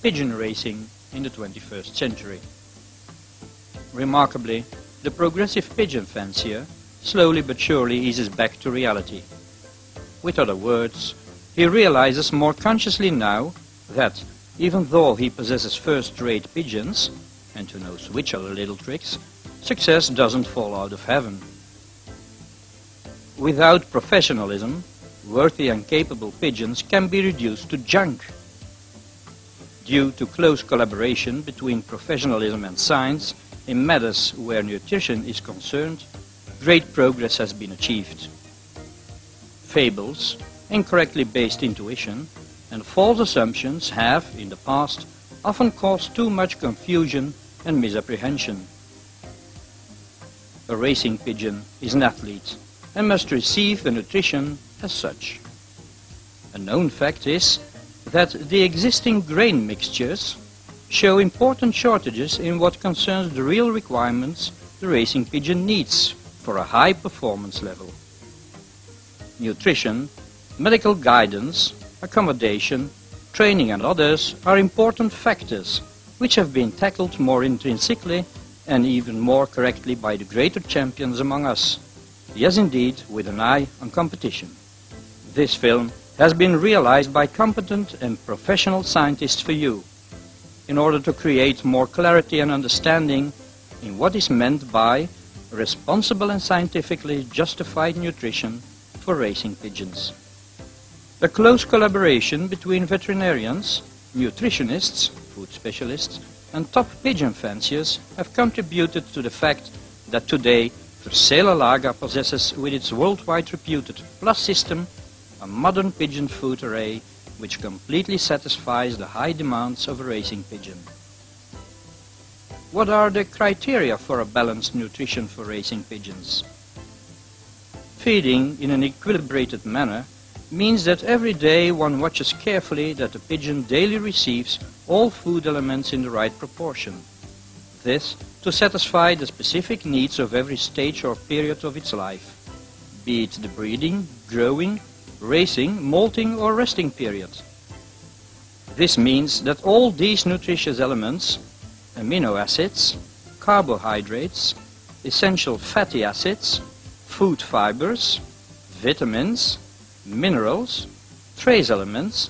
pigeon racing in the 21st century. Remarkably, the progressive pigeon fancier slowly but surely eases back to reality. With other words, he realizes more consciously now that, even though he possesses first-rate pigeons, and who knows which other little tricks, success doesn't fall out of heaven. Without professionalism, worthy and capable pigeons can be reduced to junk. Due to close collaboration between professionalism and science in matters where nutrition is concerned, great progress has been achieved. Fables, incorrectly based intuition, and false assumptions have, in the past, often caused too much confusion and misapprehension. A racing pigeon is an athlete and must receive the nutrition as such. A known fact is that the existing grain mixtures show important shortages in what concerns the real requirements the racing pigeon needs for a high performance level. Nutrition, medical guidance, accommodation, training and others are important factors which have been tackled more intrinsically and even more correctly by the greater champions among us. Yes, indeed, with an eye on competition. This film has been realized by competent and professional scientists for you, in order to create more clarity and understanding in what is meant by responsible and scientifically justified nutrition for racing pigeons. A close collaboration between veterinarians, nutritionists, food specialists, and top pigeon fanciers have contributed to the fact that today Versela Lager possesses with its worldwide reputed Plus system a modern pigeon food array which completely satisfies the high demands of a racing pigeon. What are the criteria for a balanced nutrition for racing pigeons? Feeding in an equilibrated manner means that every day one watches carefully that the pigeon daily receives all food elements in the right proportion. This to satisfy the specific needs of every stage or period of its life, be it the breeding, growing, racing, molting or resting period. This means that all these nutritious elements, amino acids, carbohydrates, essential fatty acids, food fibers, vitamins, minerals, trace elements,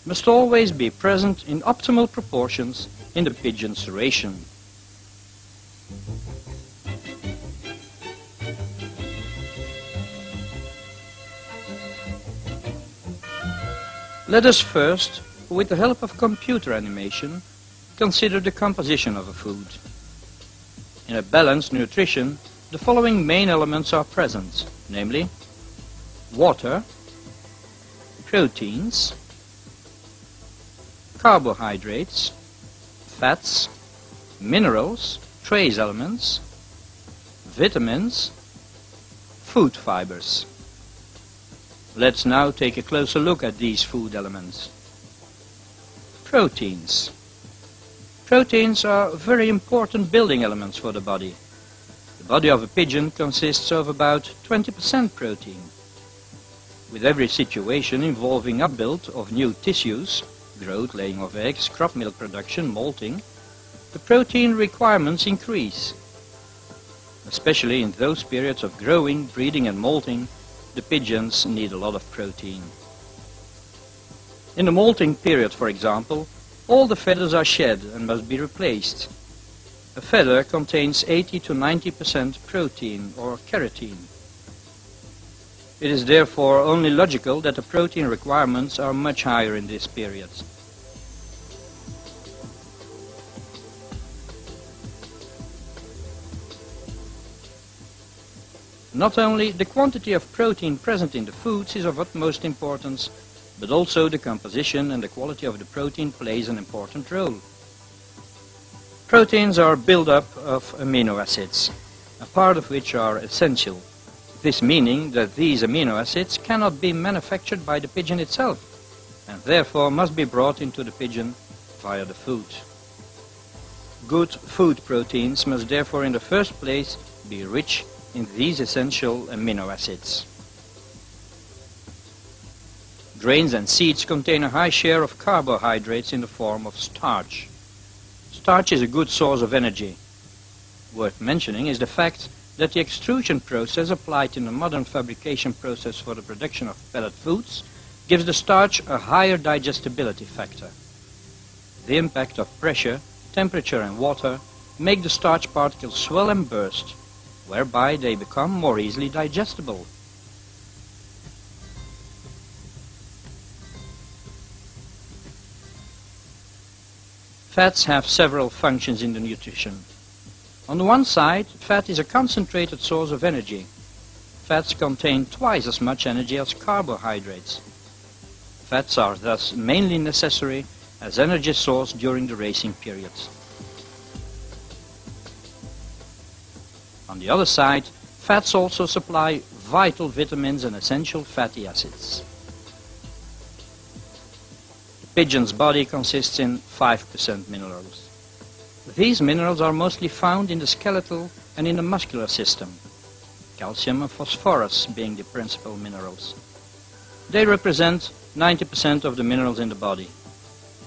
must always be present in optimal proportions in the pigeon's ration. Let us first, with the help of computer animation, consider the composition of a food. In a balanced nutrition, the following main elements are present, namely water, proteins, carbohydrates, fats, minerals, trace elements, vitamins, food fibers. Let's now take a closer look at these food elements. Proteins. Proteins are very important building elements for the body. The body of a pigeon consists of about 20% protein. With every situation involving upbuild of new tissues, growth, laying of eggs, crop milk production, molting, the protein requirements increase. Especially in those periods of growing, breeding and molting, the pigeons need a lot of protein. In the molting period, for example, all the feathers are shed and must be replaced. A feather contains 80 to 90% protein or keratin. It is therefore only logical that the protein requirements are much higher in this period. Not only the quantity of protein present in the foods is of utmost importance, but also the composition and the quality of the protein plays an important role. Proteins are built up of amino acids, a part of which are essential. This meaning that these amino acids cannot be manufactured by the pigeon itself, and therefore must be brought into the pigeon via the food. Good food proteins must therefore in the first place be rich in these essential amino acids. Grains and seeds contain a high share of carbohydrates in the form of starch. Starch is a good source of energy. Worth mentioning is the fact that the extrusion process applied in the modern fabrication process for the production of pellet foods gives the starch a higher digestibility factor. The impact of pressure, temperature and water make the starch particles swell and burst, whereby they become more easily digestible. Fats have several functions in the nutrition. On the one side, fat is a concentrated source of energy. Fats contain twice as much energy as carbohydrates. Fats are thus mainly necessary as energy source during the racing periods. On the other side, fats also supply vital vitamins and essential fatty acids. The pigeon's body consists in 5% minerals. These minerals are mostly found in the skeletal and in the muscular system, calcium and phosphorus being the principal minerals. They represent 90% of the minerals in the body.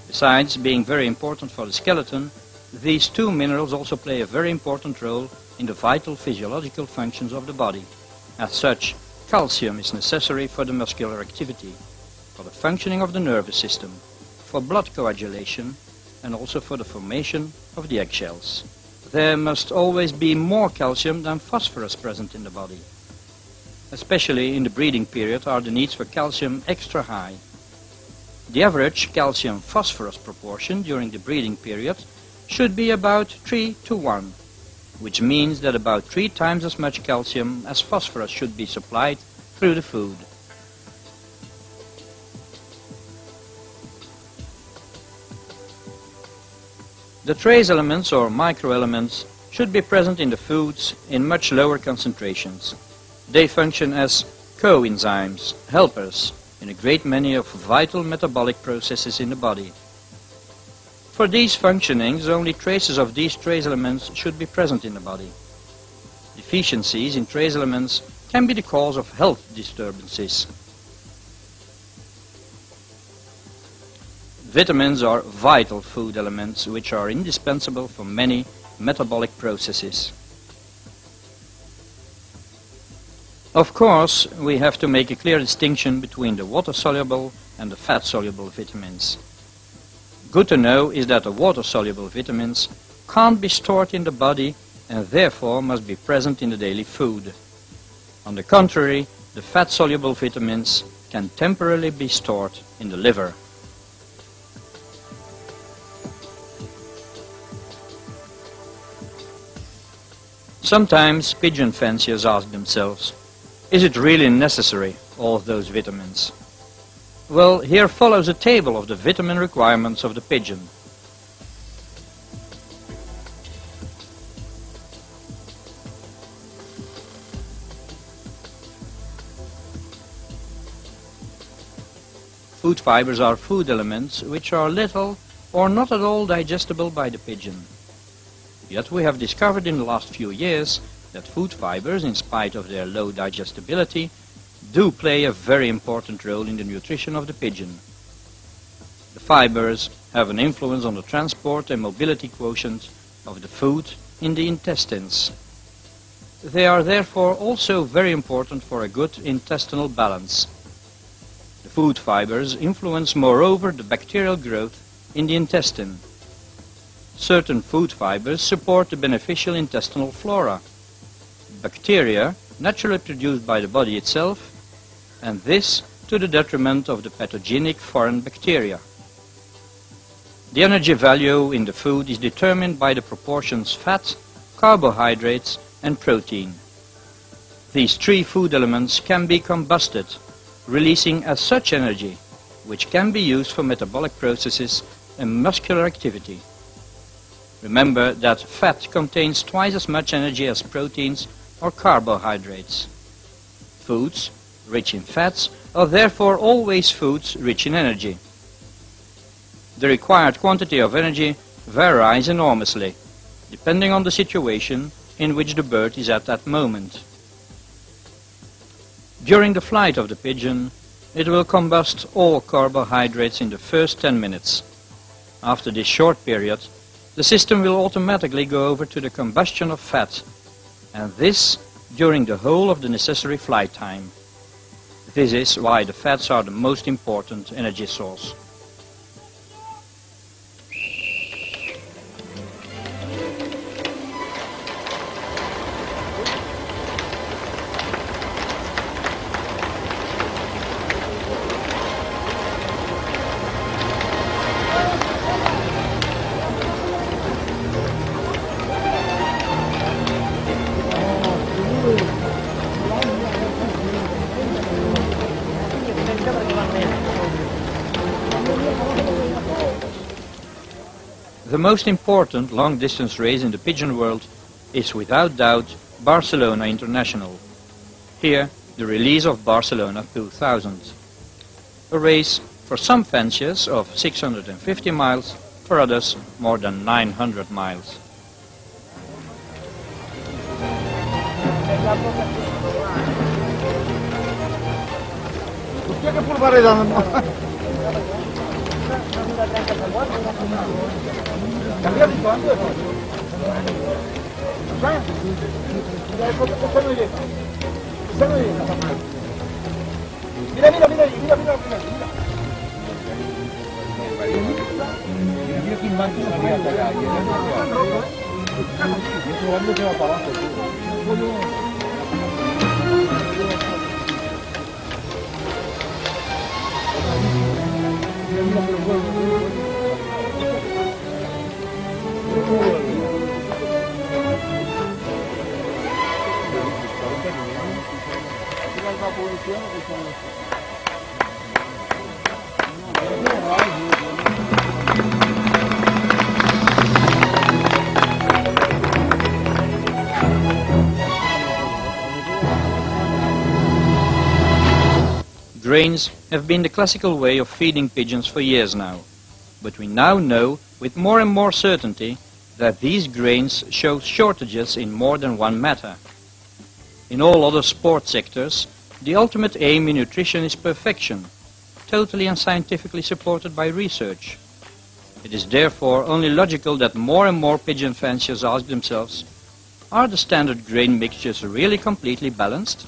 Besides being very important for the skeleton, these two minerals also play a very important role in the vital physiological functions of the body. As such, calcium is necessary for the muscular activity, for the functioning of the nervous system, for blood coagulation, and also for the formation of the eggshells. There must always be more calcium than phosphorus present in the body. Especially in the breeding period are the needs for calcium extra high. The average calcium-phosphorus proportion during the breeding period should be about 3 to 1, which means that about 3 times as much calcium as phosphorus should be supplied through the food. The trace elements or microelements should be present in the foods in much lower concentrations. They function as coenzymes, helpers, in a great many of vital metabolic processes in the body. For these functionings, only traces of these trace elements should be present in the body. Deficiencies in trace elements can be the cause of health disturbances. Vitamins are vital food elements which are indispensable for many metabolic processes. Of course, we have to make a clear distinction between the water-soluble and the fat-soluble vitamins. Good to know is that the water-soluble vitamins can't be stored in the body and therefore must be present in the daily food. On the contrary, the fat-soluble vitamins can temporarily be stored in the liver. Sometimes pigeon fanciers ask themselves, is it really necessary, all of those vitamins? Well, here follows a table of the vitamin requirements of the pigeon. Food fibers are food elements which are little or not at all digestible by the pigeon. Yet we have discovered in the last few years that food fibers, in spite of their low digestibility, do play a very important role in the nutrition of the pigeon. The fibers have an influence on the transport and mobility quotient of the food in the intestines. They are therefore also very important for a good intestinal balance. The food fibers influence moreover the bacterial growth in the intestine. Certain food fibers support the beneficial intestinal flora, bacteria naturally produced by the body itself, and this to the detriment of the pathogenic foreign bacteria. The energy value in the food is determined by the proportions fat, carbohydrates, and protein. These three food elements can be combusted, releasing as such energy, which can be used for metabolic processes and muscular activity. Remember that fat contains twice as much energy as proteins or carbohydrates. Foods rich in fats are therefore always foods rich in energy. The required quantity of energy varies enormously, depending on the situation in which the bird is at that moment. During the flight of the pigeon, it will combust all carbohydrates in the first 10 minutes. After this short period, the system will automatically go over to the combustion of fat, and this during the whole of the necessary flight time. This is why the fats are the most important energy source. The most important long-distance race in the pigeon world is without doubt Barcelona International. Here, the release of Barcelona 2000. A race for some fanciers of 650 miles, for others more than 900 miles. Grains have been the classical way of feeding pigeons for years now, but we now know with more and more certainty that these grains show shortages in more than one matter. In all other sport sectors, the ultimate aim in nutrition is perfection, totally and scientifically supported by research. It is therefore only logical that more and more pigeon fanciers ask themselves, are the standard grain mixtures really completely balanced?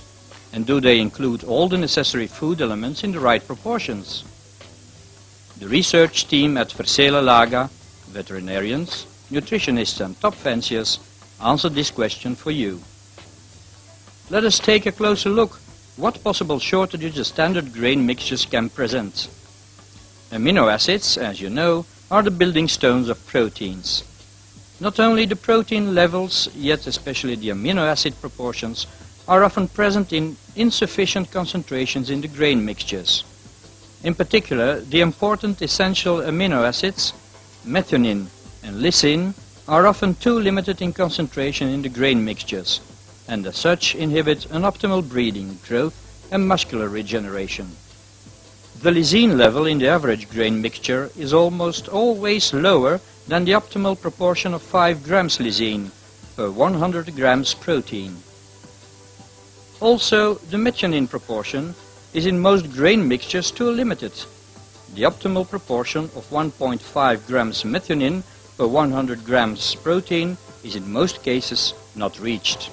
And do they include all the necessary food elements in the right proportions? The research team at Versela Laga, veterinarians, nutritionists and top fanciers, answered this question for you. Let us take a closer look what possible shortages the standard grain mixtures can present. Amino acids, as you know, are the building stones of proteins. Not only the protein levels, yet especially the amino acid proportions, are often present in insufficient concentrations in the grain mixtures. In particular, the important essential amino acids, methionine and lysine, are often too limited in concentration in the grain mixtures, and as such inhibit an optimal breeding, growth and muscular regeneration. The lysine level in the average grain mixture is almost always lower than the optimal proportion of 5 grams lysine per 100 grams protein. Also, the methionine proportion is in most grain mixtures too limited. The optimal proportion of 1.5 grams methionine per 100 grams protein is in most cases not reached.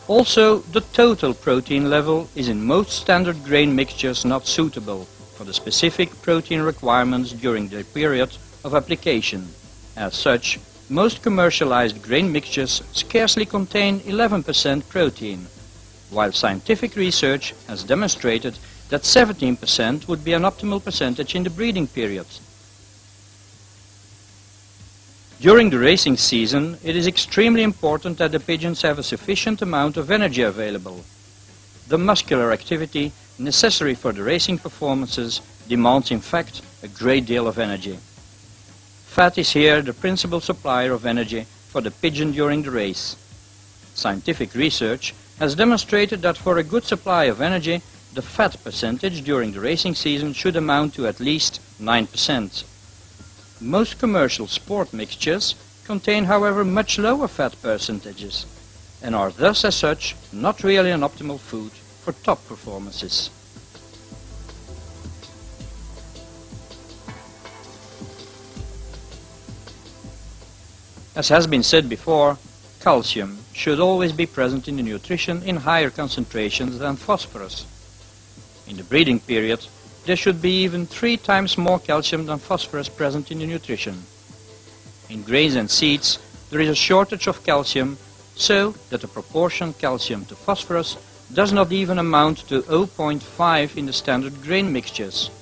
Also, the total protein level is in most standard grain mixtures not suitable for the specific protein requirements during the period of application. As such, most commercialized grain mixtures scarcely contain 11% protein, while scientific research has demonstrated that 17% would be an optimal percentage in the breeding period. During the racing season, it is extremely important that the pigeons have a sufficient amount of energy available. The muscular activity necessary for the racing performances demands in fact a great deal of energy. Fat is here the principal supplier of energy for the pigeon during the race. Scientific research has demonstrated that for a good supply of energy, the fat percentage during the racing season should amount to at least 9%. Most commercial sport mixtures contain, however, much lower fat percentages and are thus as such not really an optimal food for top performances. As has been said before, calcium should always be present in the nutrition in higher concentrations than phosphorus. In the breeding period, there should be even 3 times more calcium than phosphorus present in the nutrition. In grains and seeds, there is a shortage of calcium, so that the proportion calcium to phosphorus does not even amount to 0.5 in the standard grain mixtures.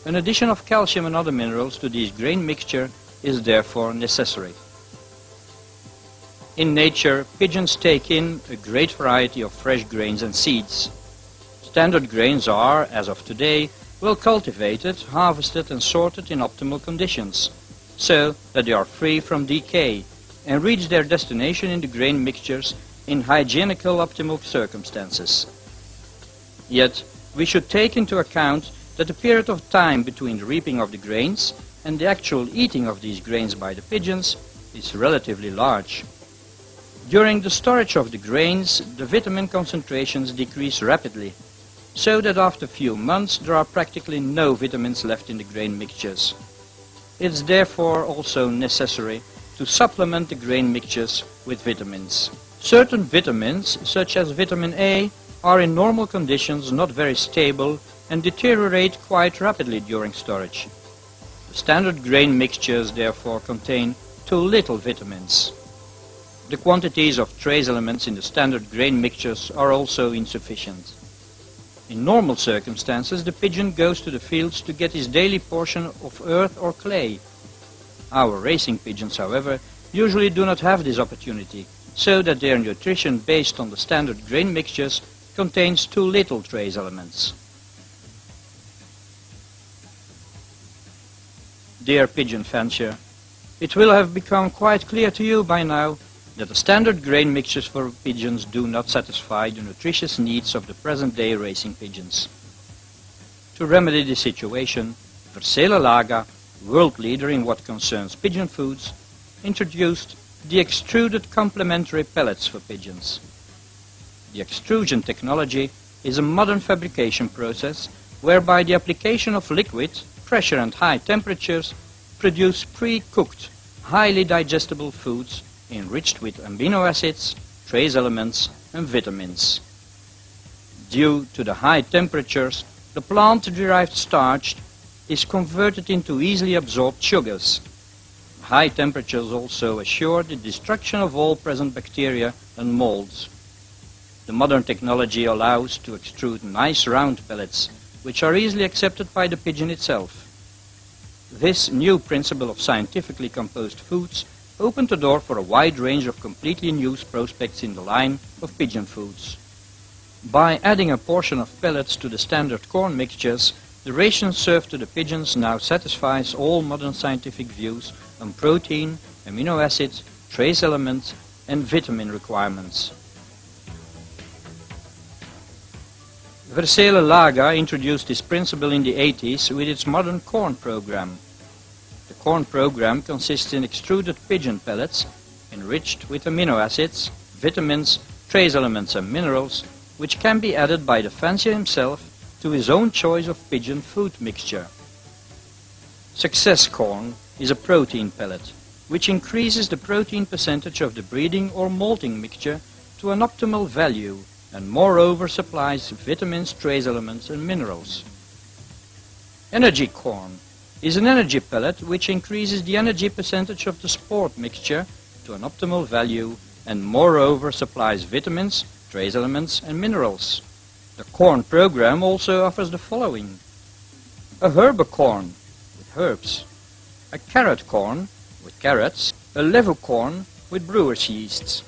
An addition of calcium and other minerals to this grain mixture is therefore necessary. In nature, pigeons take in a great variety of fresh grains and seeds. Standard grains are, as of today, well cultivated, harvested and sorted in optimal conditions, so that they are free from decay and reach their destination in the grain mixtures in hygienical optimal circumstances. Yet, we should take into account that the period of time between the reaping of the grains and the actual eating of these grains by the pigeons is relatively large. During the storage of the grains, the vitamin concentrations decrease rapidly, so that after a few months there are practically no vitamins left in the grain mixtures. It is therefore also necessary to supplement the grain mixtures with vitamins. Certain vitamins, such as vitamin A, are in normal conditions not very stable and deteriorate quite rapidly during storage. The standard grain mixtures therefore contain too little vitamins. The quantities of trace elements in the standard grain mixtures are also insufficient. In normal circumstances, the pigeon goes to the fields to get his daily portion of earth or clay. Our racing pigeons, however, usually do not have this opportunity, so that their nutrition based on the standard grain mixtures contains too little trace elements. Dear pigeon fancier, it will have become quite clear to you by now that the standard grain mixtures for pigeons do not satisfy the nutritious needs of the present-day racing pigeons. To remedy this situation, Versele Laga, world leader in what concerns pigeon foods, introduced the extruded complementary pellets for pigeons. The extrusion technology is a modern fabrication process whereby the application of liquid, pressure and high temperatures produce pre-cooked, highly digestible foods enriched with amino acids, trace elements and vitamins. Due to the high temperatures, the plant-derived starch is converted into easily absorbed sugars. High temperatures also assure the destruction of all present bacteria and molds. The modern technology allows to extrude nice round pellets, which are easily accepted by the pigeon itself. This new principle of scientifically composed foods opened the door for a wide range of completely new prospects in the line of pigeon foods. By adding a portion of pellets to the standard corn mixtures, the ration served to the pigeons now satisfies all modern scientific views on protein, amino acids, trace elements and vitamin requirements. Versele Laga introduced this principle in the 80s with its modern corn program. The corn program consists in extruded pigeon pellets enriched with amino acids, vitamins, trace elements and minerals, which can be added by the fancier himself to his own choice of pigeon food mixture. Success corn is a protein pellet, which increases the protein percentage of the breeding or molting mixture to an optimal value and moreover supplies vitamins, trace elements and minerals. Energy corn is an energy pellet which increases the energy percentage of the sport mixture to an optimal value and moreover supplies vitamins, trace elements and minerals. The corn program also offers the following: a herbicorn with herbs, a carrot corn with carrots, a levucorn with brewer's yeasts.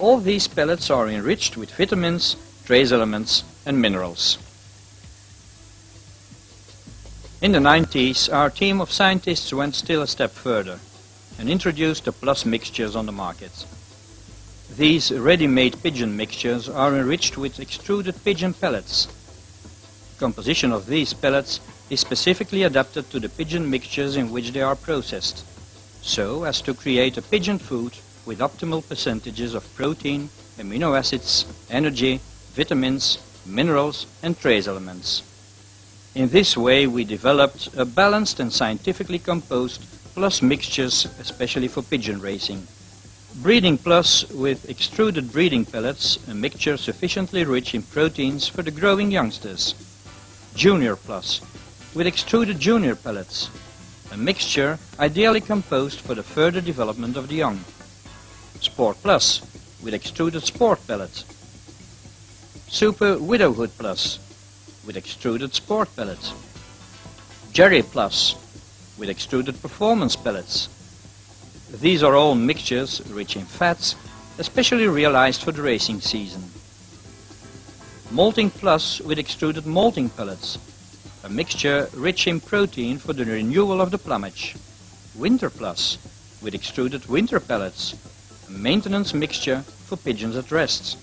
All these pellets are enriched with vitamins, trace elements and minerals. In the 90s, our team of scientists went still a step further and introduced the plus mixtures on the market. These ready-made pigeon mixtures are enriched with extruded pigeon pellets. The composition of these pellets is specifically adapted to the pigeon mixtures in which they are processed, so as to create a pigeon food with optimal percentages of protein, amino acids, energy, vitamins, minerals and trace elements. In this way we developed a balanced and scientifically composed plus mixtures, especially for pigeon racing. Breeding plus with extruded breeding pellets, a mixture sufficiently rich in proteins for the growing youngsters. Junior plus with extruded junior pellets, a mixture ideally composed for the further development of the young. Sport plus with extruded sport pellets. Super widowhood plus with extruded sport pellets. Jerry plus with extruded performance pellets. These are all mixtures rich in fats, especially realized for the racing season. Malting plus with extruded malting pellets, a mixture rich in protein for the renewal of the plumage. Winter plus with extruded winter pellets, a maintenance mixture for pigeons at rest.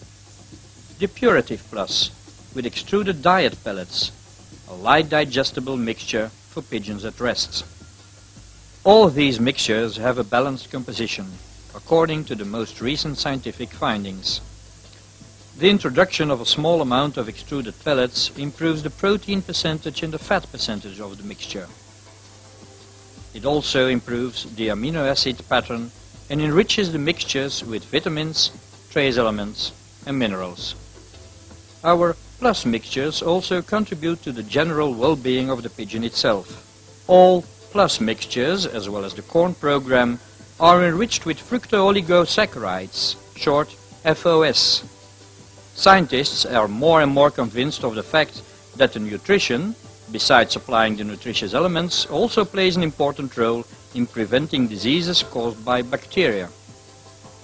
Depurative plus with extruded diet pellets, a light digestible mixture for pigeons at rest. All these mixtures have a balanced composition, according to the most recent scientific findings. The introduction of a small amount of extruded pellets improves the protein percentage and the fat percentage of the mixture. It also improves the amino acid pattern and enriches the mixtures with vitamins, trace elements and minerals. Our plus mixtures also contribute to the general well-being of the pigeon itself. All plus mixtures, as well as the corn program, are enriched with fructooligosaccharides, short FOS. Scientists are more and more convinced of the fact that the nutrition, besides supplying the nutritious elements, also plays an important role in preventing diseases caused by bacteria.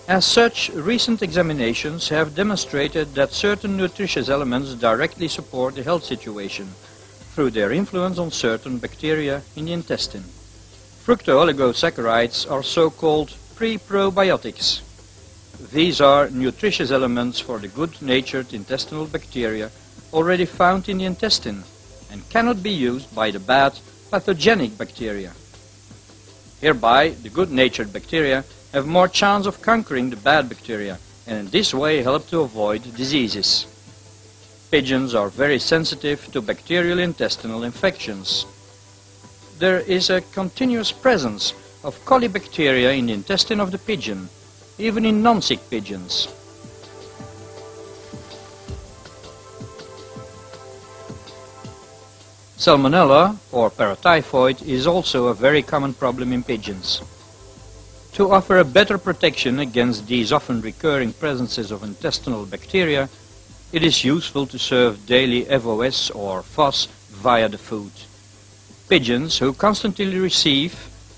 As such, recent examinations have demonstrated that certain nutritious elements directly support the health situation through their influence on certain bacteria in the intestine. Fructooligosaccharides are so-called pre-probiotics. These are nutritious elements for the good-natured intestinal bacteria already found in the intestine and cannot be used by the bad pathogenic bacteria. Hereby, the good-natured bacteria have more chance of conquering the bad bacteria and in this way help to avoid diseases. Pigeons are very sensitive to bacterial intestinal infections. There is a continuous presence of colibacteria in the intestine of the pigeon, even in non-sick pigeons. Salmonella, or Paratyphoid, is also a very common problem in pigeons. To offer a better protection against these often recurring presences of intestinal bacteria, it is useful to serve daily FOS or FOS via the food. Pigeons who constantly receive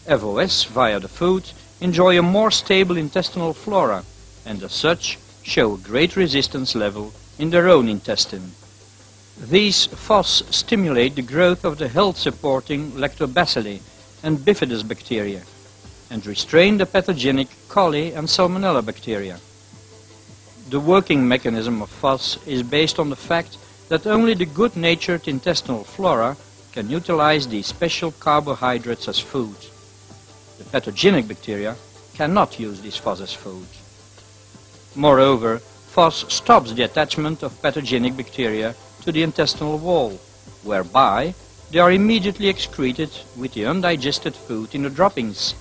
FOS via the food enjoy a more stable intestinal flora and as such show a great resistance level in their own intestine. These FOS stimulate the growth of the health-supporting lactobacilli and bifidus bacteria and restrain the pathogenic coli and salmonella bacteria. The working mechanism of FOS is based on the fact that only the good-natured intestinal flora can utilize these special carbohydrates as food. The pathogenic bacteria cannot use these FOS as food. Moreover, FOS stops the attachment of pathogenic bacteria to the intestinal wall, whereby they are immediately excreted with the undigested food in the droppings,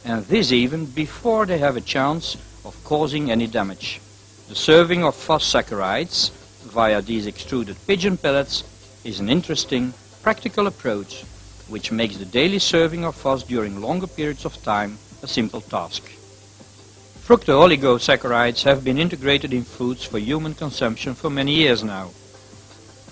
and this even before they have a chance of causing any damage. The serving of FOS saccharides via these extruded pigeon pellets is an interesting, practical approach which makes the daily serving of FOS during longer periods of time a simple task. Fructooligosaccharides have been integrated in foods for human consumption for many years now.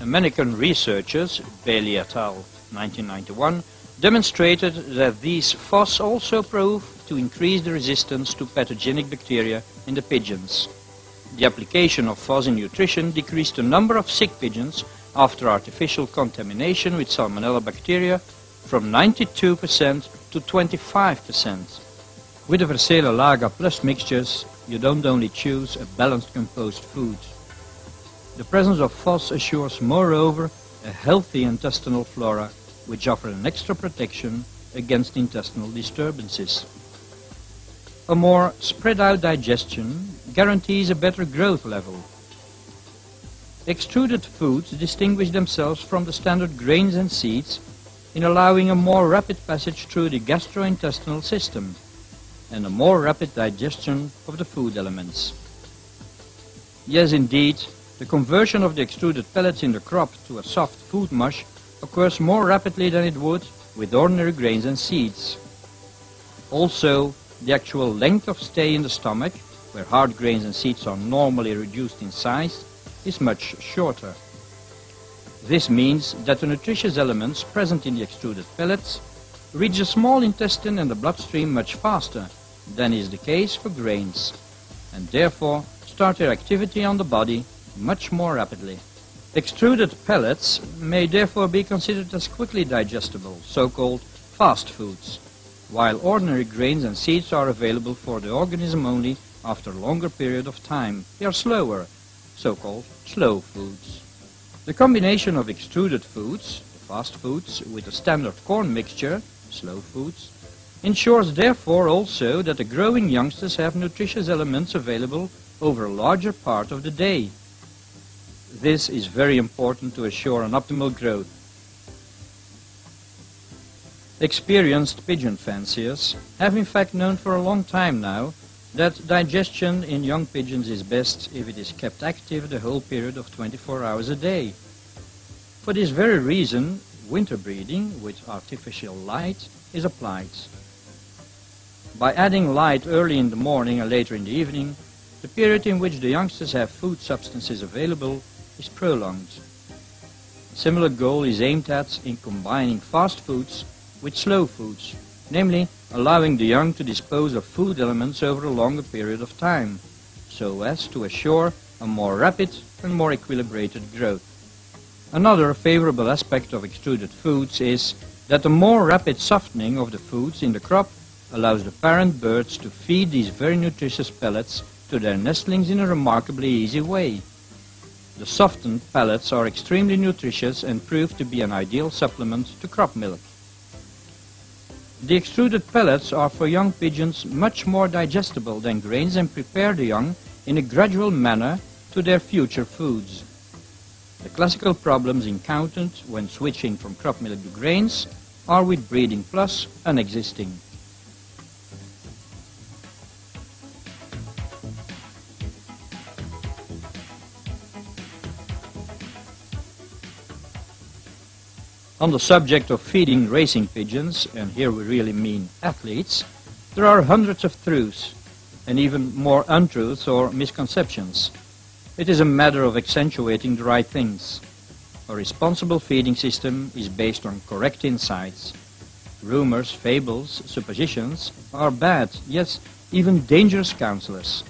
American researchers, Bailey et al. 1991, demonstrated that these FOS also prove to increase the resistance to pathogenic bacteria in the pigeons. The application of FOS in nutrition decreased the number of sick pigeons after artificial contamination with salmonella bacteria from 92% to 25%. With the Versela Laga Plus mixtures, you don't only choose a balanced composed food. The presence of FOS assures, moreover, a healthy intestinal flora which offer an extra protection against intestinal disturbances. A more spread-out digestion guarantees a better growth level. Extruded foods distinguish themselves from the standard grains and seeds in allowing a more rapid passage through the gastrointestinal system and a more rapid digestion of the food elements. Yes, indeed, the conversion of the extruded pellets in the crop to a soft food mush occurs more rapidly than it would with ordinary grains and seeds. Also, the actual length of stay in the stomach, where hard grains and seeds are normally reduced in size, is much shorter. This means that the nutritious elements present in the extruded pellets reach the small intestine and the bloodstream much faster than is the case for grains, and therefore start their activity on the body much more rapidly. Extruded pellets may therefore be considered as quickly digestible, so-called fast foods, while ordinary grains and seeds are available for the organism only after a longer period of time. They are slower, so-called slow foods. The combination of extruded foods, fast foods, with a standard corn mixture, slow foods, ensures therefore also that the growing youngsters have nutritious elements available over a larger part of the day. This is very important to assure an optimal growth. Experienced pigeon fanciers have in fact known for a long time now that digestion in young pigeons is best if it is kept active the whole period of 24 hours a day. For this very reason, winter breeding with artificial light is applied. By adding light early in the morning and later in the evening, the period in which the youngsters have food substances available is prolonged. A similar goal is aimed at in combining fast foods with slow foods, namely allowing the young to dispose of food elements over a longer period of time, so as to assure a more rapid and more equilibrated growth. Another favorable aspect of extruded foods is that the more rapid softening of the foods in the crop allows the parent birds to feed these very nutritious pellets to their nestlings in a remarkably easy way. The softened pellets are extremely nutritious and prove to be an ideal supplement to crop milk. The extruded pellets are for young pigeons much more digestible than grains and prepare the young in a gradual manner to their future foods. The classical problems encountered when switching from crop milk to grains are with breeding plus unexisting. On the subject of feeding racing pigeons, and here we really mean athletes, there are hundreds of truths and even more untruths or misconceptions. It is a matter of accentuating the right things. A responsible feeding system is based on correct insights. Rumors, fables, suppositions are bad, yes, even dangerous counselors.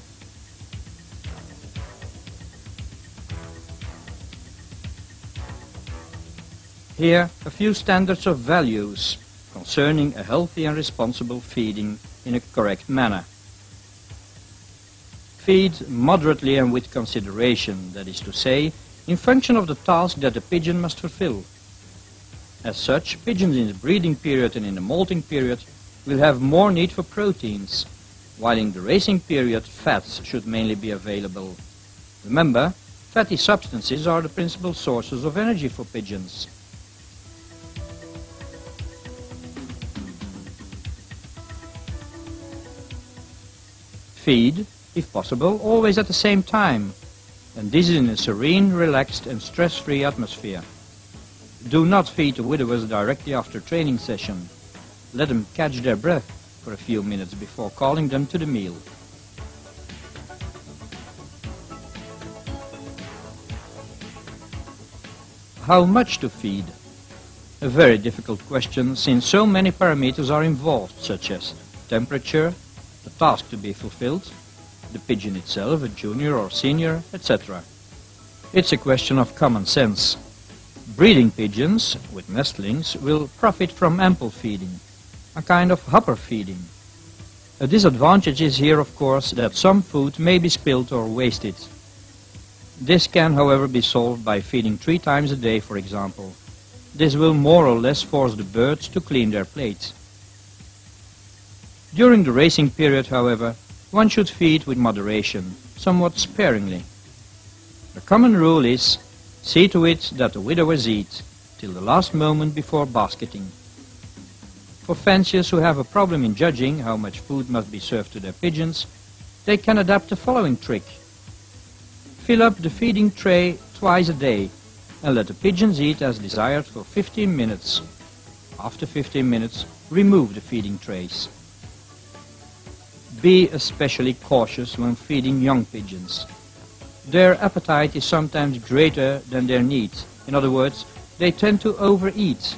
Here, a few standards of values concerning a healthy and responsible feeding in a correct manner. Feed moderately and with consideration, that is to say, in function of the task that the pigeon must fulfill. As such, pigeons in the breeding period and in the molting period will have more need for proteins, while in the racing period fats should mainly be available. Remember, fatty substances are the principal sources of energy for pigeons. Feed, if possible, always at the same time, and this is in a serene, relaxed and stress-free atmosphere. Do not feed the widowers directly after training session. Let them catch their breath for a few minutes before calling them to the meal. How much to feed? A very difficult question, since so many parameters are involved, such as temperature, the task to be fulfilled, the pigeon itself, a junior or senior, etc. It's a question of common sense. Breeding pigeons with nestlings will profit from ample feeding, a kind of hopper feeding. A disadvantage is here, of course, that some food may be spilled or wasted. This can, however, be solved by feeding 3 times a day, for example. This will more or less force the birds to clean their plates. During the racing period, however, one should feed with moderation, somewhat sparingly. The common rule is, see to it that the widowers eat, till the last moment before basketing. For fanciers who have a problem in judging how much food must be served to their pigeons, they can adapt the following trick. Fill up the feeding tray twice a day and let the pigeons eat as desired for 15 minutes. After 15 minutes, remove the feeding trays. Be especially cautious when feeding young pigeons. Their appetite is sometimes greater than their needs. In other words, they tend to overeat.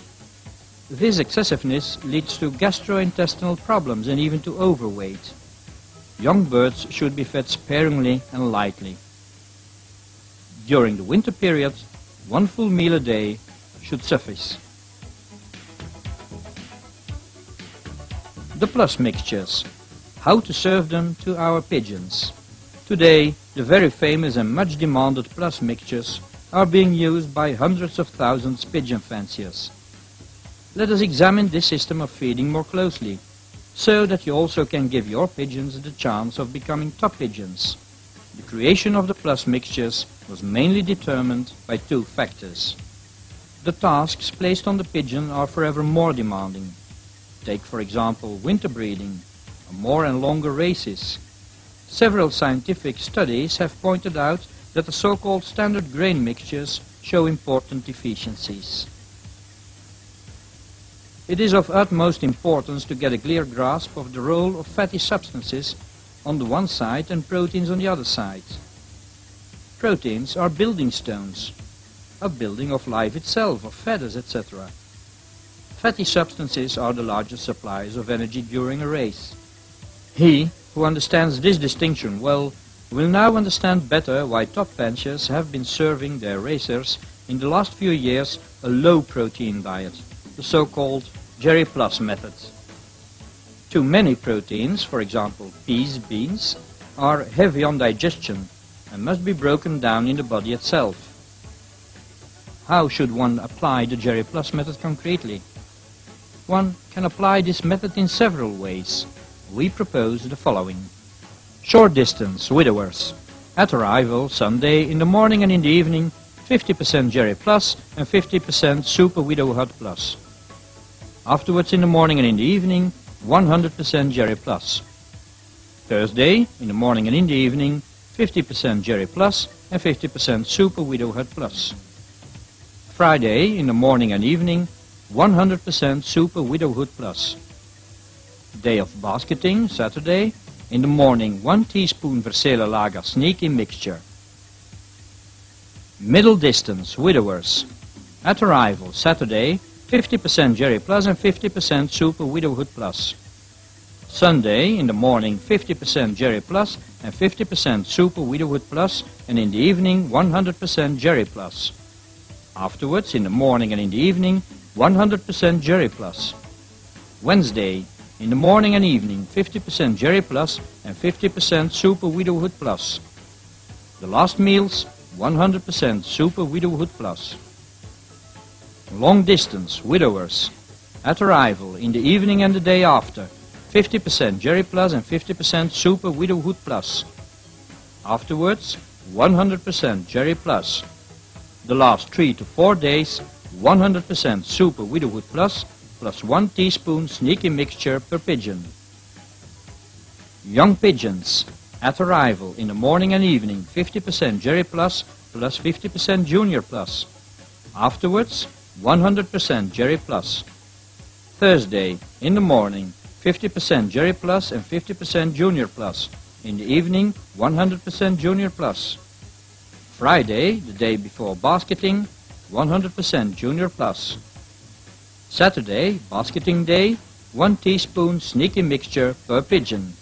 This excessiveness leads to gastrointestinal problems and even to overweight. Young birds should be fed sparingly and lightly. During the winter period, 1 full meal a day should suffice. The plus mixtures. How to serve them to our pigeons. Today, the very famous and much demanded plus mixtures are being used by hundreds of thousands of pigeon fanciers. Let us examine this system of feeding more closely, so that you also can give your pigeons the chance of becoming top pigeons. The creation of the plus mixtures was mainly determined by 2 factors. The tasks placed on the pigeon are forever more demanding. Take, for example, winter breeding, more and longer races. Several scientific studies have pointed out that the so-called standard grain mixtures show important deficiencies. It is of utmost importance to get a clear grasp of the role of fatty substances on the one side and proteins on the other side. Proteins are building stones, a building of life itself, of feathers, etc. Fatty substances are the largest suppliers of energy during a race. He who understands this distinction well will now understand better why top fanciers have been serving their racers in the last few years a low-protein diet, the so-called Jerry Plus method. Too many proteins, for example peas, beans, are heavy on digestion and must be broken down in the body itself. How should one apply the Jerry Plus method concretely? One can apply this method in several ways. We propose the following. Short distance widowers. At arrival, Sunday, in the morning and in the evening, 50% Jerry Plus and 50% Super Widow Hut Plus. Afterwards, in the morning and in the evening, 100% Jerry Plus. Thursday, in the morning and in the evening, 50% Jerry Plus and 50% Super Widow Hut Plus. Friday, in the morning and evening, 100% Super Widowhood Plus. Day of basketing, Saturday, in the morning 1 teaspoon Versela Lager Sneaky mixture. Middle distance widowers. At arrival, Saturday, 50% Jerry Plus and 50% Super Widowhood Plus. Sunday, in the morning 50% Jerry Plus and 50% Super Widowhood Plus, and in the evening 100% Jerry Plus. Afterwards, in the morning and in the evening, 100% Jerry Plus. Wednesday, in the morning and evening, 50% Jerry Plus and 50% Super Widowhood Plus. The last meals, 100% Super Widowhood Plus. Long distance widowers. At arrival, in the evening and the day after, 50% Jerry Plus and 50% Super Widowhood Plus. Afterwards, 100% Jerry Plus. The last 3 to 4 days, 100% Super Widowhood Plus plus 1 teaspoon Sneaky mixture per pigeon. Young pigeons. At arrival, in the morning and evening, 50% Jerry Plus plus 50% Junior Plus. Afterwards, 100% Jerry Plus. Thursday, in the morning, 50% Jerry Plus and 50% Junior Plus. In the evening, 100% Junior Plus. Friday, the day before basketing, 100% Junior Plus. Saturday, basketing day, 1 teaspoon Sneaky mixture per pigeon.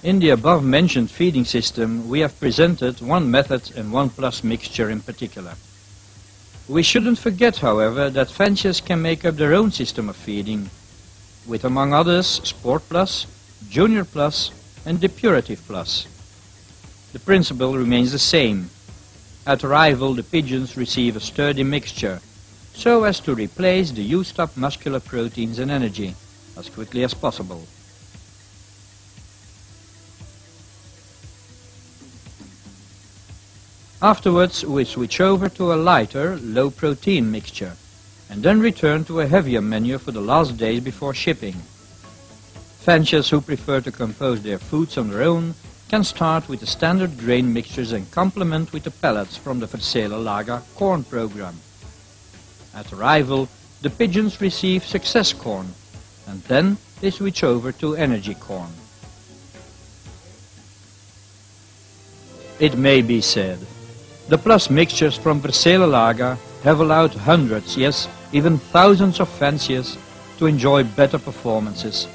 In the above-mentioned feeding system, we have presented one method and one plus mixture in particular. We shouldn't forget, however, that fanciers can make up their own system of feeding, with among others Sport Plus, Junior Plus and Depurative Plus. The principle remains the same. At arrival, the pigeons receive a sturdy mixture, so as to replace the used-up muscular proteins and energy as quickly as possible. Afterwards we switch over to a lighter, low-protein mixture, and then return to a heavier menu for the last days before shipping. Fanciers who prefer to compose their foods on their own can start with the standard grain mixtures and complement with the pellets from the Lager corn program. At arrival, the pigeons receive success corn, and then they switch over to energy corn. It may be said, the plus mixtures from Lager have allowed hundreds, yes, even thousands of fanciers to enjoy better performances,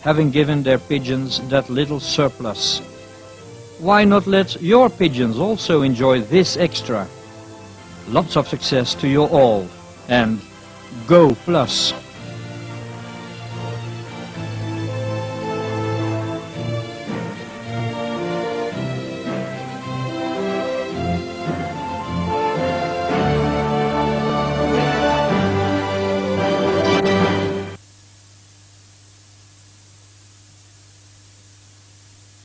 having given their pigeons that little surplus. Why not let your pigeons also enjoy this extra? Lots of success to you all, and Go Plus!